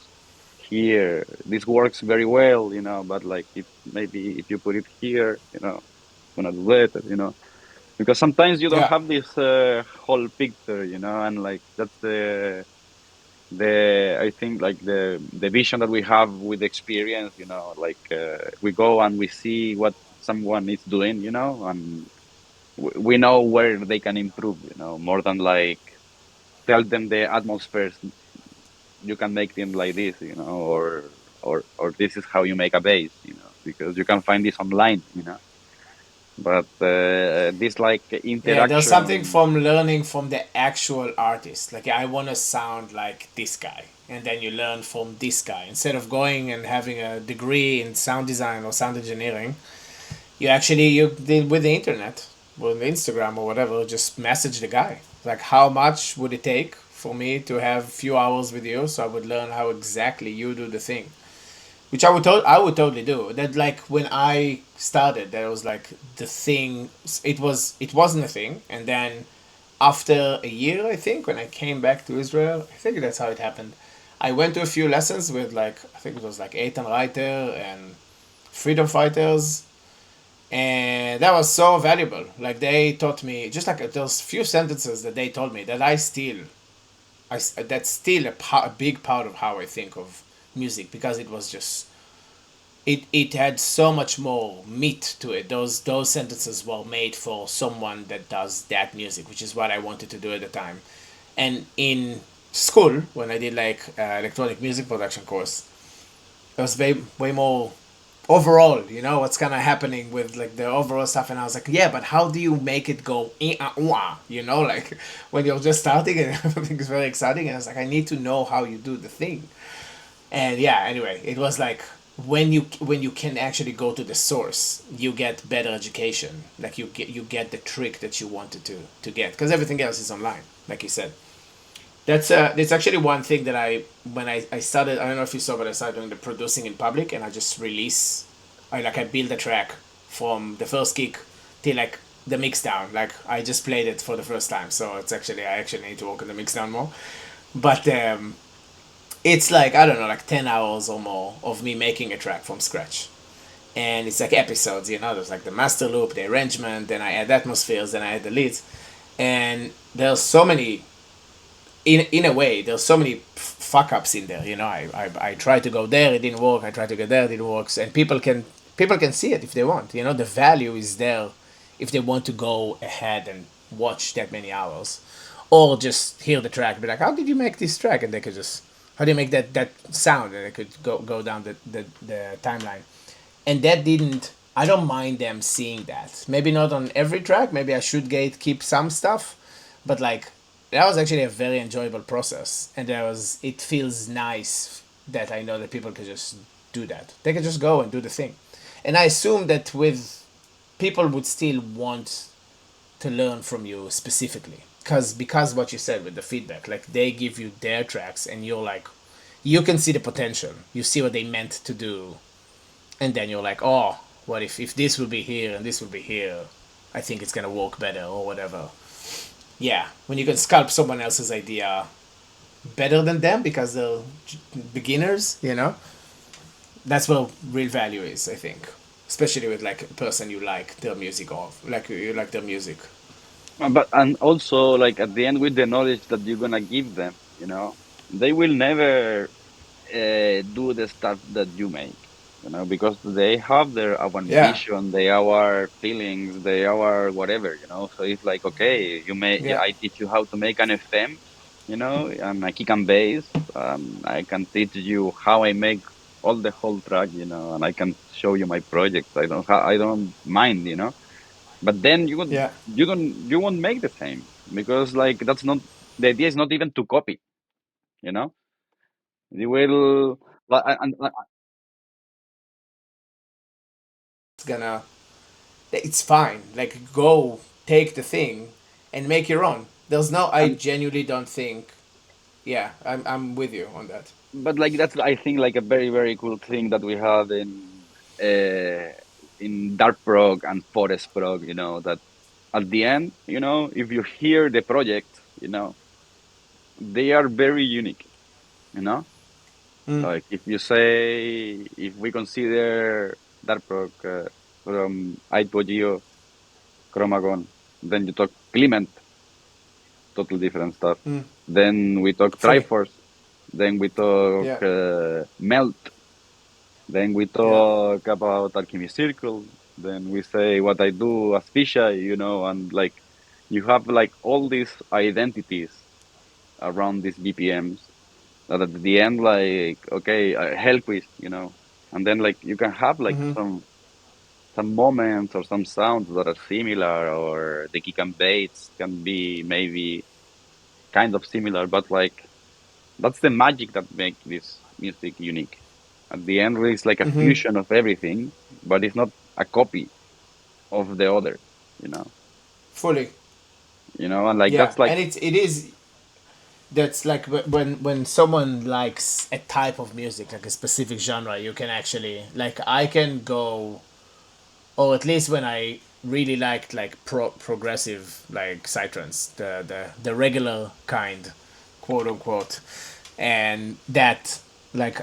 here. This works very well, but like if maybe if you put it here, it's gonna do better, because sometimes you don't yeah, have this whole picture, and like that's the I think like the vision that we have with experience, like we go and we see what someone is doing, and we know where they can improve, more than like tell them the atmosphere you can make them like this, or this is how you make a bass, because you can find this online, but this like yeah. There's something interaction. from learning from the actual artist. Like, I want to sound like this guy, and then you learn from this guy instead of going and having a degree in sound design or sound engineering. You did with the internet, with Instagram or whatever. Just message the guy. Like, how much would it take for me to have a few hours with you so I would learn how exactly you do the thing, which I would totally do. That, like, when I started, that was like the thing. It wasn't a thing, and then after a year, I think, when I came back to Israel, I think that's how it happened. I went to a few lessons with, like, I think it was like Eitan Reiter and Freedom Fighters, and that was so valuable. Like, they taught me just like those few sentences that they told me that that's still a big part of how I think of music, because it was just it had so much more meat to it. Those sentences were made for someone that does that music, which is what I wanted to do at the time. And in school, when I did like electronic music production course, it was way more overall. What's kind of happening with like the overall stuff, and I was like, yeah, but how do you make it go? Like when you're just starting and everything is very exciting, and I was like, I need to know how you do the thing. And yeah, anyway, it was like when you can actually go to the source, you get better education. Like, you get the trick that you wanted to get, because everything else is online, like you said. That's actually one thing that I started. I don't know if you saw, but I started doing the producing in public, and I just release. I build a track from the first kick till like the mix down. Like, I just played it for the first time, so I actually need to work on the mix down more. But it's like, I don't know, like 10 hours or more of me making a track from scratch. And it's like episodes, there's like the master loop, the arrangement, then I add atmospheres, then I add the leads. And there's so many, in a way, there's so many fuck ups in there. I tried to go there, it didn't work. I tried to go there, it didn't work. And people can see it if they want. The value is there if they want to go ahead and watch that many hours, or just hear the track, and be like, how did you make this track? And they could just, how do you make that sound? And they could go down the timeline. And that didn't. I don't mind them seeing that. Maybe not on every track. Maybe I should keep some stuff, but like, that was actually a very enjoyable process, and it feels nice that I know that people can just do that. They can just go and do the thing, and I assume that with people would still want to learn from you specifically, because what you said with the feedback, like, they give you their tracks, and you're like, you can see the potential, you see what they meant to do, and then you're like, oh, what if this will be here and this will be here, I think it's gonna work better or whatever. yeah, when you can sculpt someone else's idea better than them because they're beginners, that's where real value is, I think. Especially with like a person you like their music of, like you like their music. But and also like at the end with the knowledge that you're gonna give them, they will never do the stuff that you make, because they have their own Yeah, vision, they our feelings, they our whatever, So it's like, okay, yeah, I teach you how to make an FM, and I kick and bass. I can teach you how I make all the whole track, and I can show you my projects. I don't mind, But then yeah. you won't make the same because like that's not the idea is not even to copy, you know. You will, but and It's gonna, it's fine. Like, go take the thing and make your own. There's no, I and genuinely don't think, yeah, I'm with you on that. but like that's I think like a very very cool thing that we have uh, in dark prog and forest prog. That at the end, if you hear the project, they are very unique. You know, Mm, like if we consider dark prog from Hypogeo, Chromagon, then you talk Clement, totally different stuff. mm, Then we talk fully. Triforce. Then we talk Yeah, Melt. Then we yeah. talk about Alchemy Circle. Then we say what I do as Fisheye, and like you have like all these identities around these BPMs that at the end, like, okay, Hellquist, and then like you can have like Mm-hmm. some moments or some sounds that are similar, or the kick and bass can be maybe kind of similar, but like that's the magic that makes this music unique. At the end, it's like a Mm-hmm. fusion of everything, but it's not a copy of the other, you know. Fully. And like Yeah, that's like and it is, that's like when someone likes a type of music, like a specific genre, you can actually, like, I can go, or at least when I really liked like progressive like psytrance, the regular kind, quote unquote, and that, like,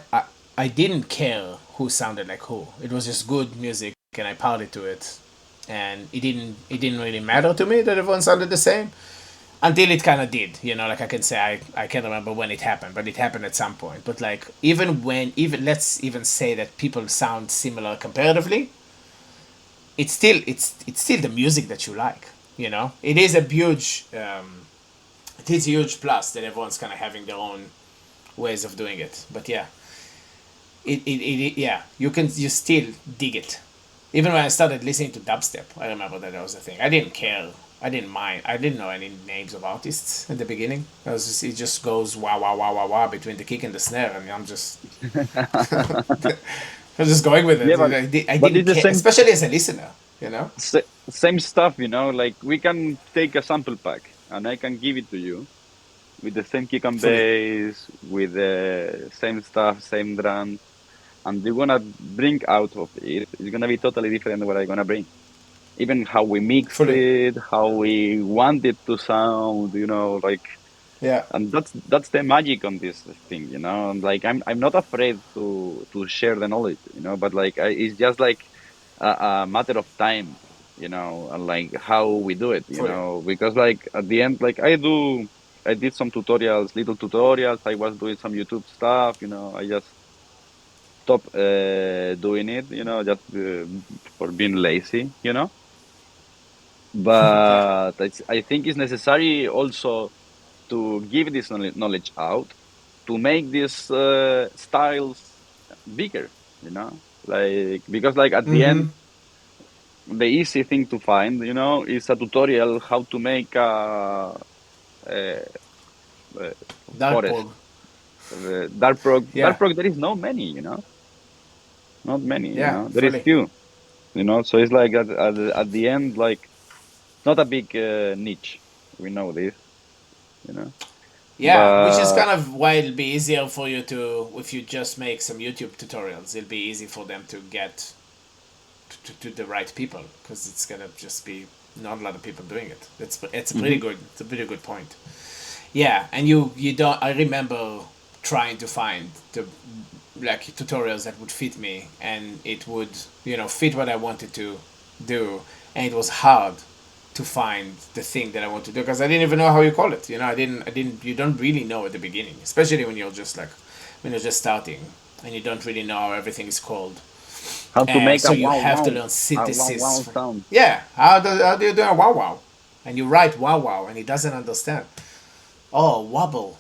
I didn't care who sounded like who. It was just good music, and I partied to it, and it didn't really matter to me that everyone sounded the same until it kind of did. Like, I can say I can't remember when it happened, but it happened at some point. But like, even let's even say that people sound similar comparatively, it's still the music that you like. It is a huge it is a huge plus that everyone's kind of having their own ways of doing it. But yeah, yeah, you still dig it. Even when I started listening to dubstep, I remember that was a thing. I didn't care. I didn't mind. I didn't know any names of artists at the beginning. It just goes wah wah wah wah wah between the kick and the snare, and I'm just going with yeah, it. I but didn't it's the care, same especially as a listener. You know, same stuff, like we can take a sample pack and I can give it to you with the same kick and fully, bass, with the same stuff, same drums, and you're gonna bring out of it. It's gonna be totally different than what I'm gonna bring. Even how we mixed fully. it, how we want it to sound, like, Yeah. and that's the magic on this thing, And like I'm not afraid to share the knowledge, but like it's just like a matter of time, and like how we do it, Fully. because like at the end, like I did some tutorials, little tutorials. I was doing some YouTube stuff, I just stopped doing it, just for being lazy, Yeah. but I think it's necessary also to give this knowledge out to make these styles bigger, like because like at the end the easy thing to find, is a tutorial how to make a, a Dark forest. Prog. Dark Yeah. prog. There is no many, not many, Yeah. there is Fully. few, So it's like at the end, like not a big niche. We know this, you know, Yeah, which is but kind of why it'll be easier for you to, if you just make some YouTube tutorials, it'll be easy for them to get to the right people, because it's gonna just be not a lot of people doing it. It's a Hmm. pretty good point. Yeah, and you don't. I remember trying to find the like tutorials that would fit me, and it would fit what I wanted to do, and it was hard to find the thing that I want to do because I didn't even know how you call it. I didn't. You don't really know at the beginning, especially when you're just starting and you don't really know how everything is called. How to make So a you wow have to wow, learn a wow synthesis. wow sound. Yeah, how do you do a wow wow? And you write wow wow, and he doesn't understand. Oh, wobble.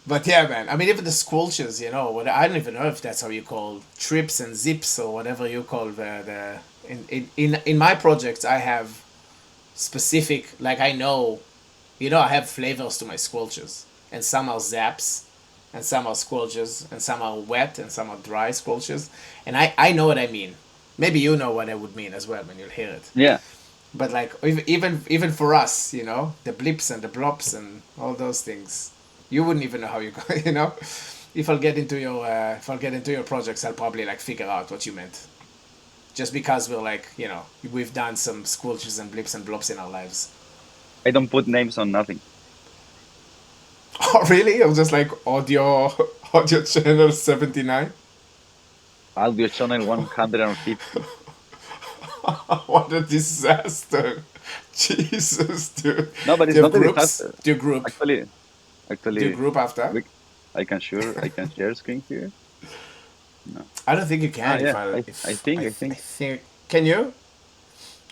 But yeah, man. I mean, even the squelches, what I don't even know if that's how you call trips and zips or whatever you call the in my projects. I have specific like I know, I have flavors to my squelches, and some are zaps, and some are squelches, and some are wet, and some are dry squelches, and I know what I mean. Maybe you know what I would mean as well when you'll hear it. Yeah, But like even for us, the blips and the blops and all those things, you wouldn't even know how you go. If I'll get into your projects, I'll probably like figure out what you meant. Just because we're like we've done some squelches and blips and blops in our lives. I don't put names on nothing. Oh really? I was just like audio channel 79. Audio channel 150. What a disaster! Jesus, dude. No, but Do it's you have not a groups? disaster. Do you group? Actually, Do you actually, group after? we, I can share screen here. No. I don't think you can. Yeah. I I think. think can you?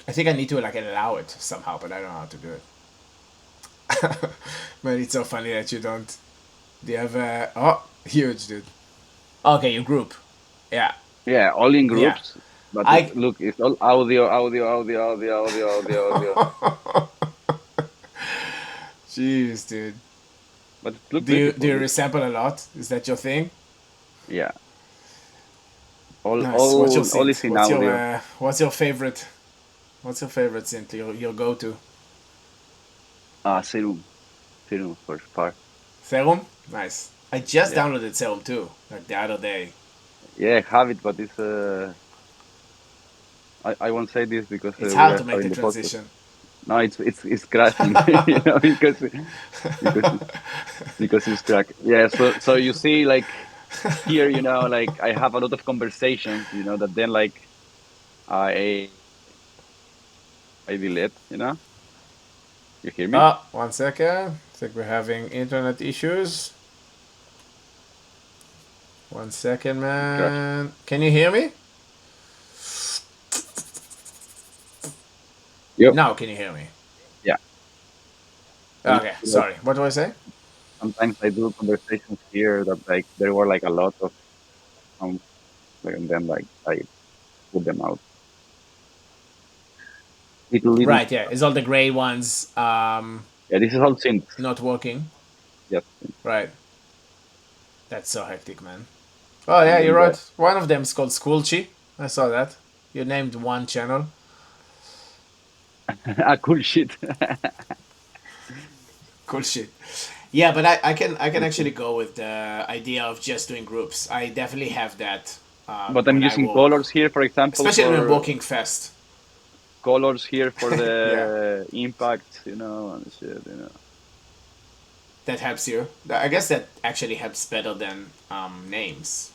I think I need to like allow it somehow, but I don't know how to do it. But it's so funny that you don't. Do you have a huge dude? Okay, you group. Yeah, Yeah, all in yeah. groups. But I look, it's all audio, audio, audio, audio, audio, audio, audio. jeez, dude. But it look Do beautiful. you Look. resample a lot? Is that your thing? Yeah. Nice. What's your All is synth? in audio. What's your favorite? What's your favorite synth? Your go to? Ah, Serum. Serum for far. Serum. Nice. I just Yeah. downloaded Serum too, like the other day. Yeah, I have it, but it's I won't say this because It's we hard are to make having the the podcast. transition. No, it's crashing, because because it's crack. Yeah, so you see, like here, like I have a lot of conversations, that then like I I delete. You hear me? Ah, 1 second. I think we're having internet issues. 1 second, It crashed. man. Can you hear me? Yep. Now, can you hear me? Yeah. So you Okay, see, like sorry. What do I say? sometimes I do conversations here that like there were like a lot of sounds, like, and then like I put them out. Little. Right, yeah. It's all the gray ones Yeah, this is all synth. not working. Yes. Right. That's so hectic, man. Oh, And yeah, then you're the right. One of them is called Schoolchi. I saw that. You named one channel. cool shit. Cool shit. Yeah, but I can actually go with the idea of just doing groups. I definitely have that But I'm when I using work, colors here, for example, especially when I'm for working fast. colors here for Yeah, the impact, and shit, that helps you. I guess that actually helps better than names.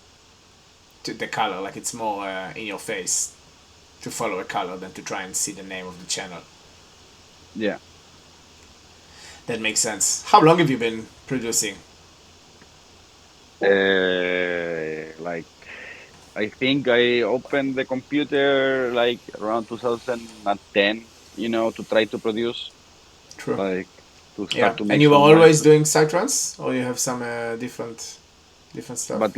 To the color, like it's more in your face to follow a color than to try and see the name of the channel. Yeah. That makes sense. How long have you been producing? Like I think I opened the computer like around 2010, to try to produce, True. like to Yeah, start to and make you were some noise. always doing psytrance, or you have some different But stuff.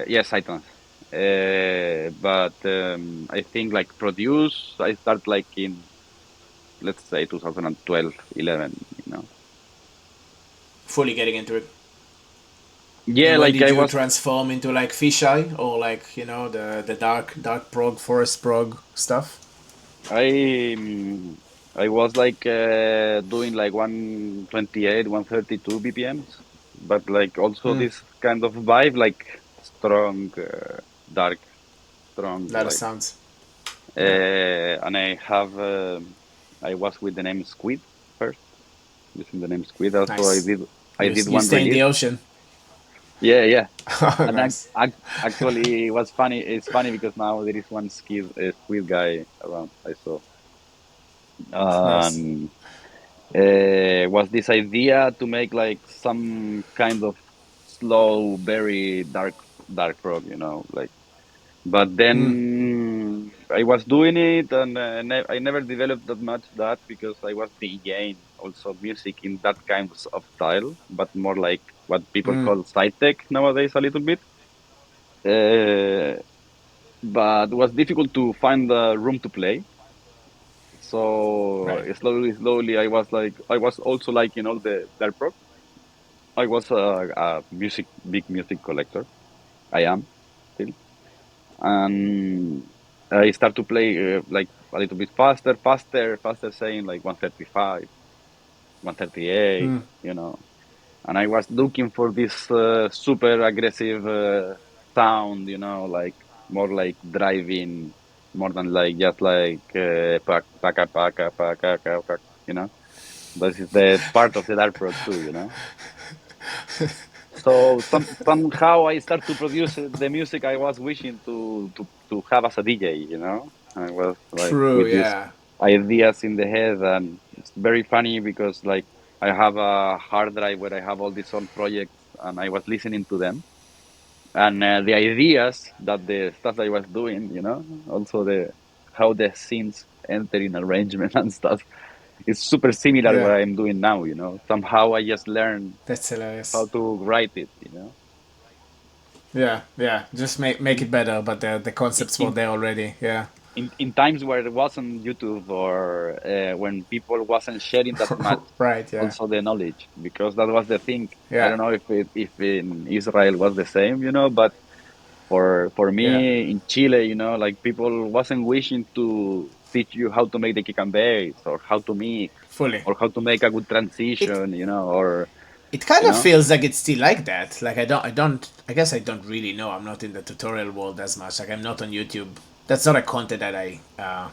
yes, items. But I think like produce, I start like in, let's say, 2012, 11. Fully getting into it. Yeah, And when like did I you was. transform into like fisheye or like the dark prog forest prog stuff? I was like doing like 128, 132 BPMs, but like also Hmm. this kind of vibe, like strong, dark, strong, Lot of like sounds. Yeah. And I was with the name Squid first, using the name Squid. Also, Nice. I did You one stay in the release. ocean. Yeah, yeah. Oh, And nice. actually, it was funny. It's funny because now there is one squid guy around. I saw. Nice. And was this idea to make like some kind of slow, very dark rock, like. But Mm, then I was doing it, and I never developed that much that because I was DJing also music in that kind of style, but more like what people mm, call side tech nowadays a little bit. Uh, but it was difficult to find the room to play. So right. slowly, I was also liking all the dark rock. I was a big music collector. I am still, and I start to play like a little bit faster, saying like 135, 138, Mm, And I was looking for this super aggressive sound, like more like driving, more than like just like pack. This is the part of the dark rock too. So somehow I start to produce the music I was wishing to have as a DJ. I was like true. with these Yeah. ideas in the head, and it's very funny because like I have a hard drive where I have all these old projects, and I was listening to them, and the ideas that the stuff that I was doing, also the how the scenes enter in arrangement and stuff, is super similar what Yeah. I'm doing now. Somehow I just learned That's how hilarious. to write it. Yeah. Yeah. Just make In it better, but the concepts were in there already. Yeah. in times where there wasn't YouTube or when people wasn't sharing that much, Right. Yeah. also the knowledge, because that was the thing. I Yeah. don't know if in Israel was the same, but for Yeah. me in Chile, like people wasn't wishing to teach you how to make the kick and bass or how to mix Fully. or how to make a good It transition, or it kind you of know. feels like it's still like that. Like I guess I don't really know. I'm not in the tutorial world as much. Like I'm not on YouTube. That's not a content that I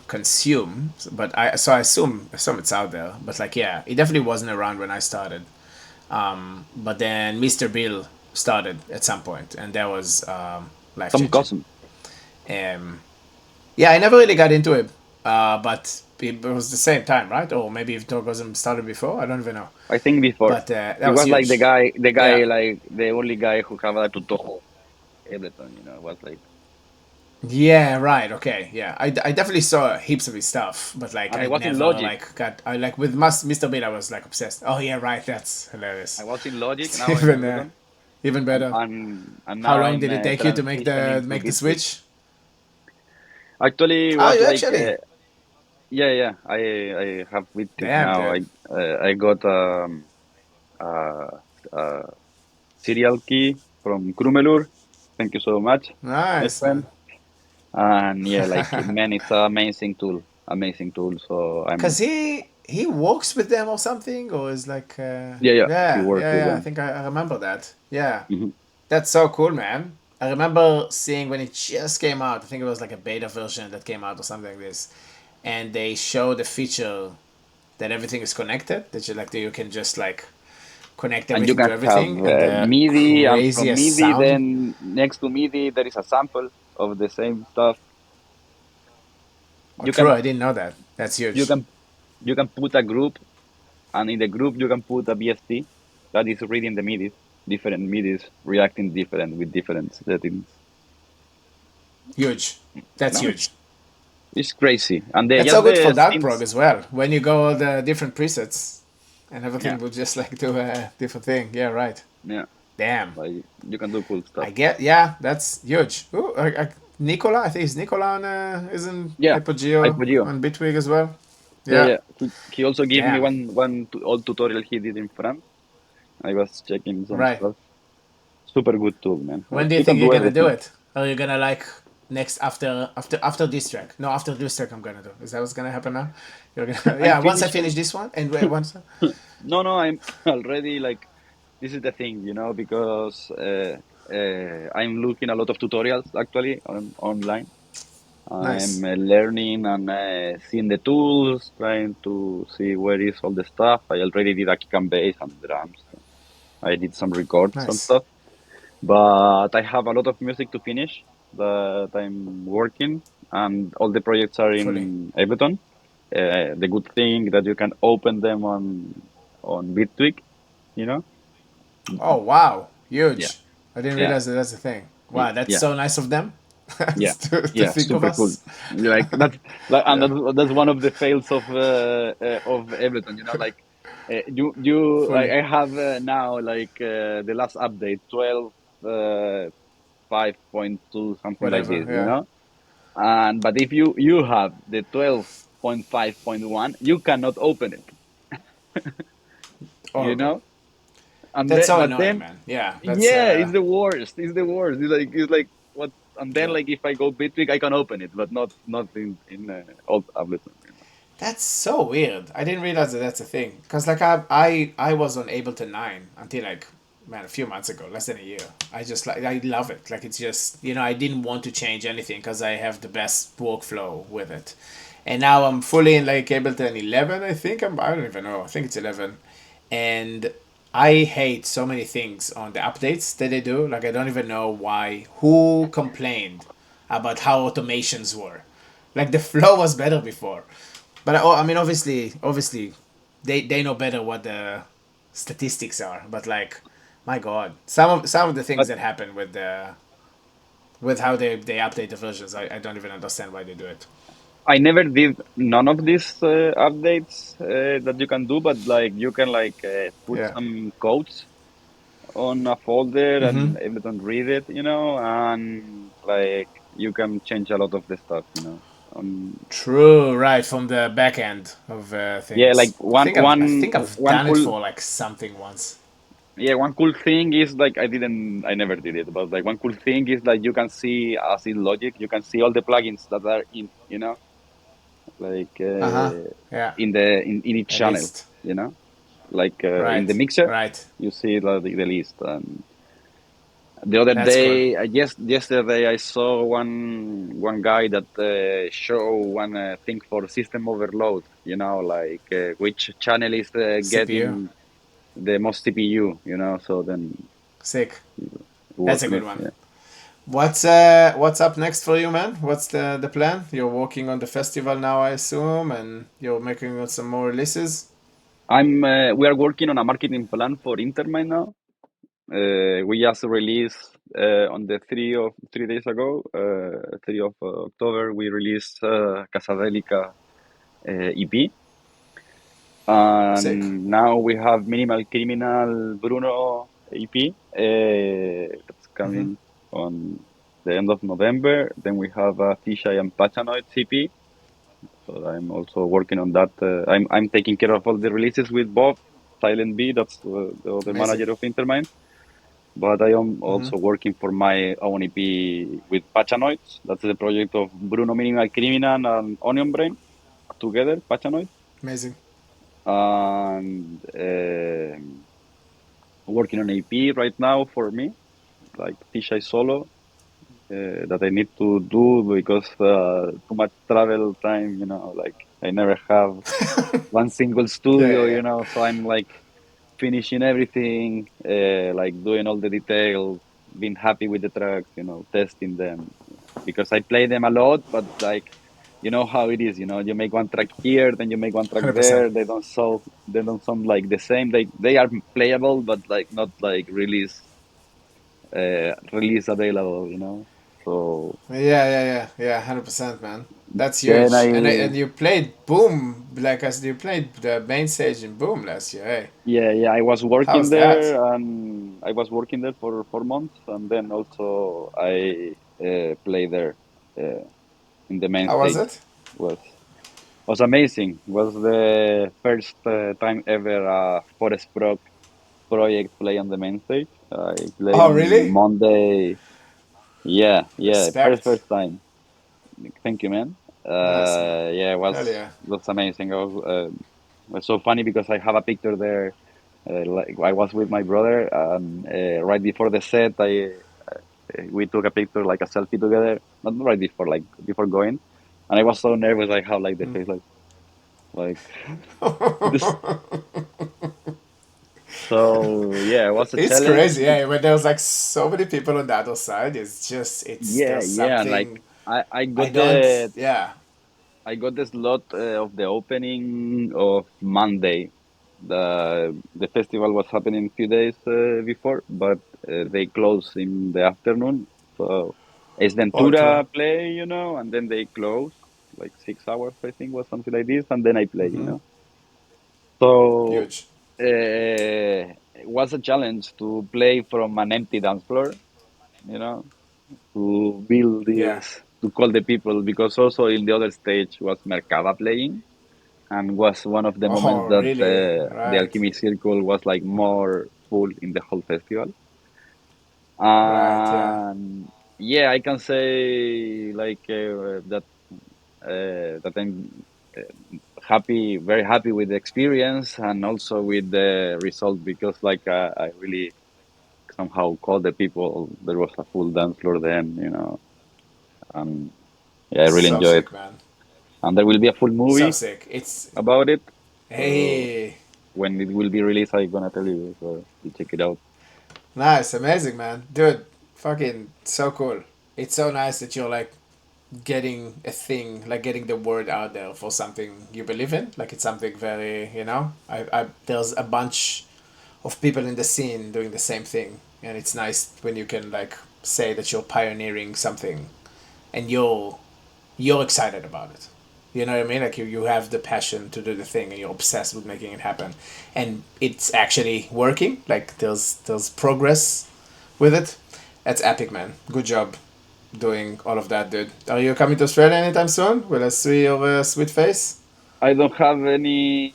consume. But I assume it's out there. But like yeah, it definitely wasn't around when I started. But then Mr. Bill started at some point, and that was life Some changing. cousin. Um, yeah, I never really got into it, but it was the same time, right? Or maybe if Torgosm started before, I don't even know. I think before But that he was was like huge. the guy Yeah, like the only guy who have a tutorial Ableton, was like, yeah, right. Okay, yeah. I definitely saw heaps of his stuff, but like and I I was in never Logic. like got I like with Mr. Bean I was like obsessed. Oh yeah, right. That's I hilarious. was in Logic, It's now in even Ableton, even and better. and How now long I'm did it take you to transitioning to make the Beatport. switch? Actually, it Oh, was you like, actually. yeah. I have Beatport Damn, now. dude. I got uh, uh serial key from Krumelur. Thank you so much, my Nice, man. friend. And yeah, like man, it's an amazing tool. So Cause I'm he works with them or something, or is like yeah. He yeah worked with yeah yeah. I them. think I remember that. Yeah, Hmm. that's so cool, man. I remember seeing when it just came out. I think it was like a beta version that came out or something like this, and they showed a feature that everything is connected. That you can just like connect And you everything to can have everything, and the MIDI, and from craziest MIDI, sound. then next to MIDI there is a sample of the same stuff. Oh, You true. can I didn't know that. That's you huge. can you can put a group, and in the group you can put a BST that is reading the MIDI, different MIDIs reacting different with different settings. Huge. That's No, huge. it's crazy, and That's so just good for the Dark Prog synths. as well. When you go all the different presets and Yeah, everything will just like do a different thing. Yeah, right. yeah, Damn. like you can do cool stuff. I get. Yeah, that's huge. Ooh, Nicola, I think it's Nicola on, is in Yeah, Hypogeo Hypogeo. on Bitwig as well. Yeah, Yeah. yeah. He also gave me Damn. old tutorial he did in France. I was checking some Right. stuff. Super good tool, man. When do you He can think you're do gonna do everything. it? Are you gonna like next after this track? No, after this track I'm gonna do. Is that what's gonna happen now? You're gonna I'm yeah. Once I finishing. finish this one and wait once. No, I'm already like, this is the thing, because I'm looking a lot of tutorials actually online, I'm Nice. learning and seeing the tools, trying to see where is all the stuff. I already did a kick and bass and drums. I did some records and Nice. stuff, but I have a lot of music to finish that I'm working, and all the projects are Fully. in Ableton. The good thing that you can open them on Bitwig, you know? Oh wow, Yeah, huge! I didn't yeah, realize that that's a thing. Wow, that's yeah, so nice of them yeah, to yeah. think of Super cool. us. Like that's like, and Yeah, that's one of the fails of Ableton. You know, like you like fully. I have now like the last update 12 5.2 something like Whatever. this. You Yeah. know, and but if you have the 12.5.1, you cannot open it. You Horrible. know, and That's then so but annoying, then man. Yeah, that's yeah, it's the worst. It's the worst. It's like what, and then yeah. like if I go Bitwig, I can open it, but not in old Ableton. You know? That's so weird. I didn't realize that that's a thing. Cause like I was on Ableton 9 until like man a few months ago, less than a year. I just like I love it. Like it's just I didn't want to change anything because I have the best workflow with it. And now I'm fully in like Ableton 11. I don't even know. I think it's 11, and I hate so many things on the updates that they do. Like I don't even know why. Who complained about how automations were? Like the flow was better before. But I mean, obviously, they know better what the statistics are. But like, my God, some of the things But that happen with how they update the versions, I don't even understand why they do it. I never did none of these updates that you can do, but like you can like put Yeah. some codes on a folder and Ableton read it, you know, and like you can change a lot of the stuff, you know. True. Right from the back end of Yeah, like things. I think I've one done it cool for like something once. yeah, one cool thing is like I never did it, but like one cool thing is like you can see as in Logic, you can see all the plugins that are in, you know, like Uh huh. Yeah. in each A channel, list. you know, like in the Right. mixer, Right. you see like the list. And the other That's cool. day, yesterday, I saw one guy that show one thing for system overload, you know, like which channel is CPU. getting the most CPU, you know, so then Sick. you That's work a on good it. one. Yeah. What's up next for you, man? What's the plan? You're working on the festival now, I assume, and you're making some more releases. We are working on a marketing plan for Intermine now. We just released on the 3 days ago, 3 of October, we released Casadelica EP. Sick. And now we have Minimal Criminal Bruno EP that's coming on the end of November. Then we have Fisheye and Pachanoid EP. So I'm also working on that. I'm taking care of all the releases with Bob, Silent B, that's the other Amazing. manager of Intermind. But I am also working for my own EP with Pachanoids. That's the project of Bruno Minimal Criminal and Onion Brain together, Pachanoid. Amazing. And working on AP right now for me, like Fisheye solo, that I need to do because too much travel time, you know, like I never have one single Yeah, studio, yeah, you yeah. know, so I'm like finishing everything, like doing all the details, being happy with the tracks, you know, testing them because I play them a lot, but like, you know how it is, you know, you make one track here, then you make one track 100%. there. They don't sound like the same. They are playable, but like not like release available, you know. So Yeah, yeah, yeah, yeah. 100%, man. That's then huge. I And you played Boom like as you played the main stage in Boom last year. Hey, yeah, I was working how's that? there, and I was working there for 4 months, and then also I play there uh, in the main How was stage. it? Was was amazing. Was the first time ever Forest Prog project play on the main stage. I play Oh, on really? Monday. Yeah, yeah, Respect. first time. Thank you, man. Nice, man. Yeah, Hell yeah. it was amazing. It was so funny because I have a picture there. Like I was with my brother, and right before the set, we took a picture, like a selfie together, not right before, like before going, and I was so nervous. I have like the face like this. So yeah, it was a It's challenge. crazy, yeah. When there's like so many people on the other side, it's just it's Yeah, there's yeah, and like something I I got don't. Yeah. the slot of the opening of Monday. The festival was happening a few days before, but they close in the afternoon. So it's Oh, true. Ventura play, and then they close like 6 hours, I think, was something like this, and then I play. So Huge. it was a challenge to play from an empty dance floor, you know, to build Yeah. this, to call the people, because also in the other stage was Mercaba playing, and was one of the moments Oh, that really? the Right. Alchemy Circle was like more full in the whole festival. Right. Yeah. And yeah, I can say like that I'm very happy with the experience and also with the result, because like I really somehow called the people. There was a full dance floor then, and yeah, I really So enjoyed it. sick, man. And there will be a full So movie sick. It's about it. So hey. when it will be released, I'm gonna tell you. So you check it out. Nice, amazing, man. Dude, fucking so cool. It's so nice that you're like getting a thing, like getting the word out there for something you believe in. Like it's something very, I there's a bunch of people in the scene doing the same thing, and it's nice when you can like say that you're pioneering something, and you're excited about it. You know what I mean? Like you have the passion to do the thing, and you're obsessed with making it happen, and it's actually working. Like there's progress with it. That's epic, man. Good job doing all of that, dude. Are you coming to Australia anytime soon? Will I see your sweet face? I don't have any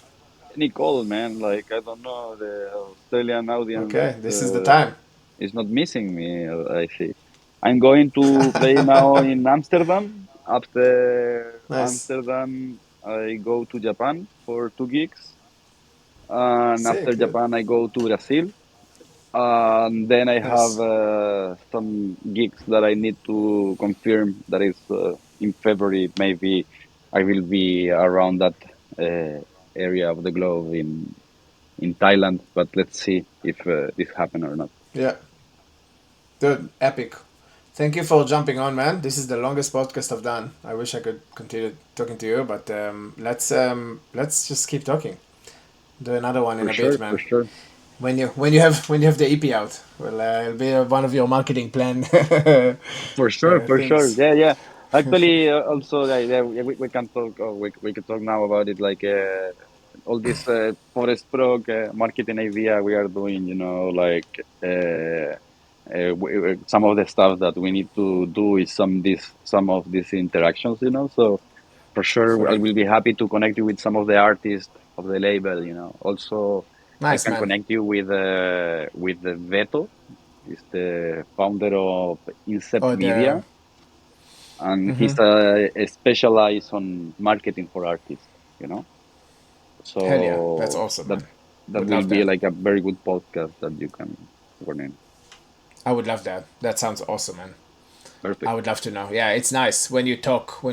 call, man. Like I don't know, the Australian audience Okay, this is the time. is not missing me. I see. I'm going to play now in Amsterdam. After Nice. Amsterdam, I go to Japan for 2 gigs, and after Sick, dude. Japan, I go to Brazil. And then I have Nice. some gigs that I need to confirm. That is in February. Maybe I will be around that area of the globe in Thailand. But let's see if this happen or not. Yeah, dude, epic. Thank you for jumping on, man. This is the longest podcast I've done. I wish I could continue talking to you, but let's just keep talking. Do another one in For a bit, sure, for man. sure, When you have the EP out, well, it'll be one of your marketing plan for sure. things. Yeah, yeah. Actually, also, yeah, we can talk. Oh, we can talk now about it. Like all this forest prog marketing idea we are doing. Like some of the stuff that we need to do is some of these interactions. So for sure, I Fully will be happy to connect you with some of the artists of the label. Also, I nice, can man. connect you with the Veto. Is the founder of Incept Oh, the Media, and he's a specialized on marketing for artists. You know, hell yeah, that's so awesome, that man. that Would will love be that. like a very good podcast that you can warn in. I would love that. That sounds awesome, man. I Perfect. would love to know. Yeah, it's nice when you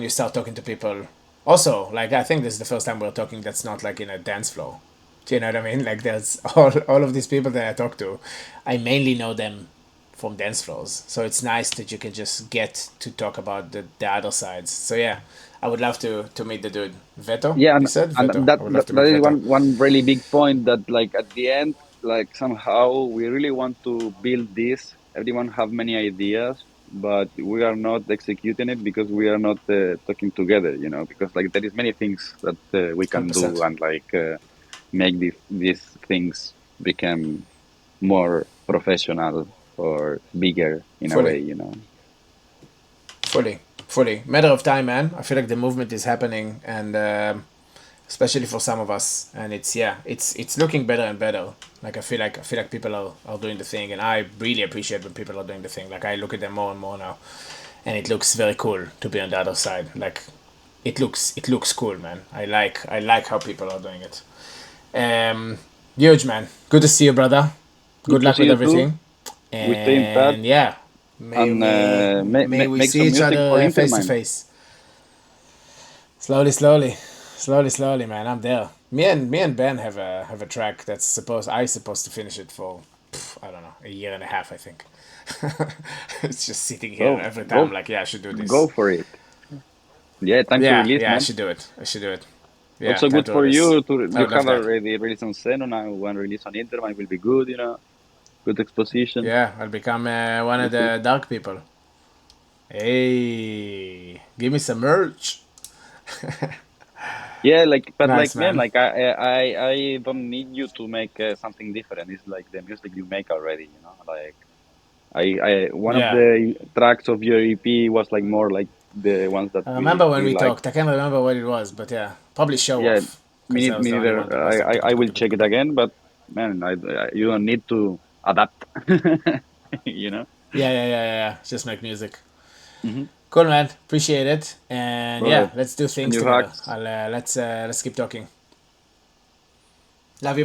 start talking to people. Also, like I think this is the first time we're talking that's not like in a dance floor. Do you know what I mean? Like there's all of these people that I talk to, I mainly know them from dance floors. So it's nice that you can just get to talk about the other sides. So yeah, I would love to meet the dude. Veto, Yeah, you said? and Veto. that, I would that love to that meet is Veto. one really big point, that like at the end, like somehow we really want to build this. Everyone have many ideas, but we are not executing it because we are not talking together. Because like there is many things that we can do, 100%. and like make these things become more professional or bigger in a Fully. way. Fully. Fully. Matter of time, man. I feel like the movement is happening, and especially for some of us, and it's looking better and better. Like I feel like people are doing the thing, and I really appreciate when people are doing the thing. Like I look at them more and more now, and it looks very cool to be on the other side. Like it looks cool, man. I like how people are doing it. um Huge, man. Good to see you, brother. Good Good to luck see with you too. everything. We stay in touch. And yeah, May and may may we make see some each music for other face to Intermind. face. Slowly, man. I'm there. Me and Ben have a track that's supposed to finish it for I don't know, a year and a half, I think. It's just sitting here Oh, every time like, yeah, I should do go this. for it. Yeah, time to Yeah, release, yeah, I man. should do it. I should do it. Yeah, Also time good to do for this. you to I you would love have that. already released on Xenon and one release on Intermind will be good, you know. Good exposition. Yeah, I'll become one We'll of see. the dark people. Hey, give me some merch. Yeah, like, but like, Nice, man, man. like I don't need you to make something different. It's like the music you make already, you know. Like one of Yeah. the tracks of your EP was like more like the ones that I remember when we we like. talked. I can't remember what it was, but yeah, probably Show Yeah, Off, because that me was the only neither. one that was like. I will check it again, but man, you don't need to adapt. You know. Yeah. Just make music. Hmm. Cool, man. Appreciate it. And yeah, Brother, let's do on things your together. hacks. Let's keep talking. Love you,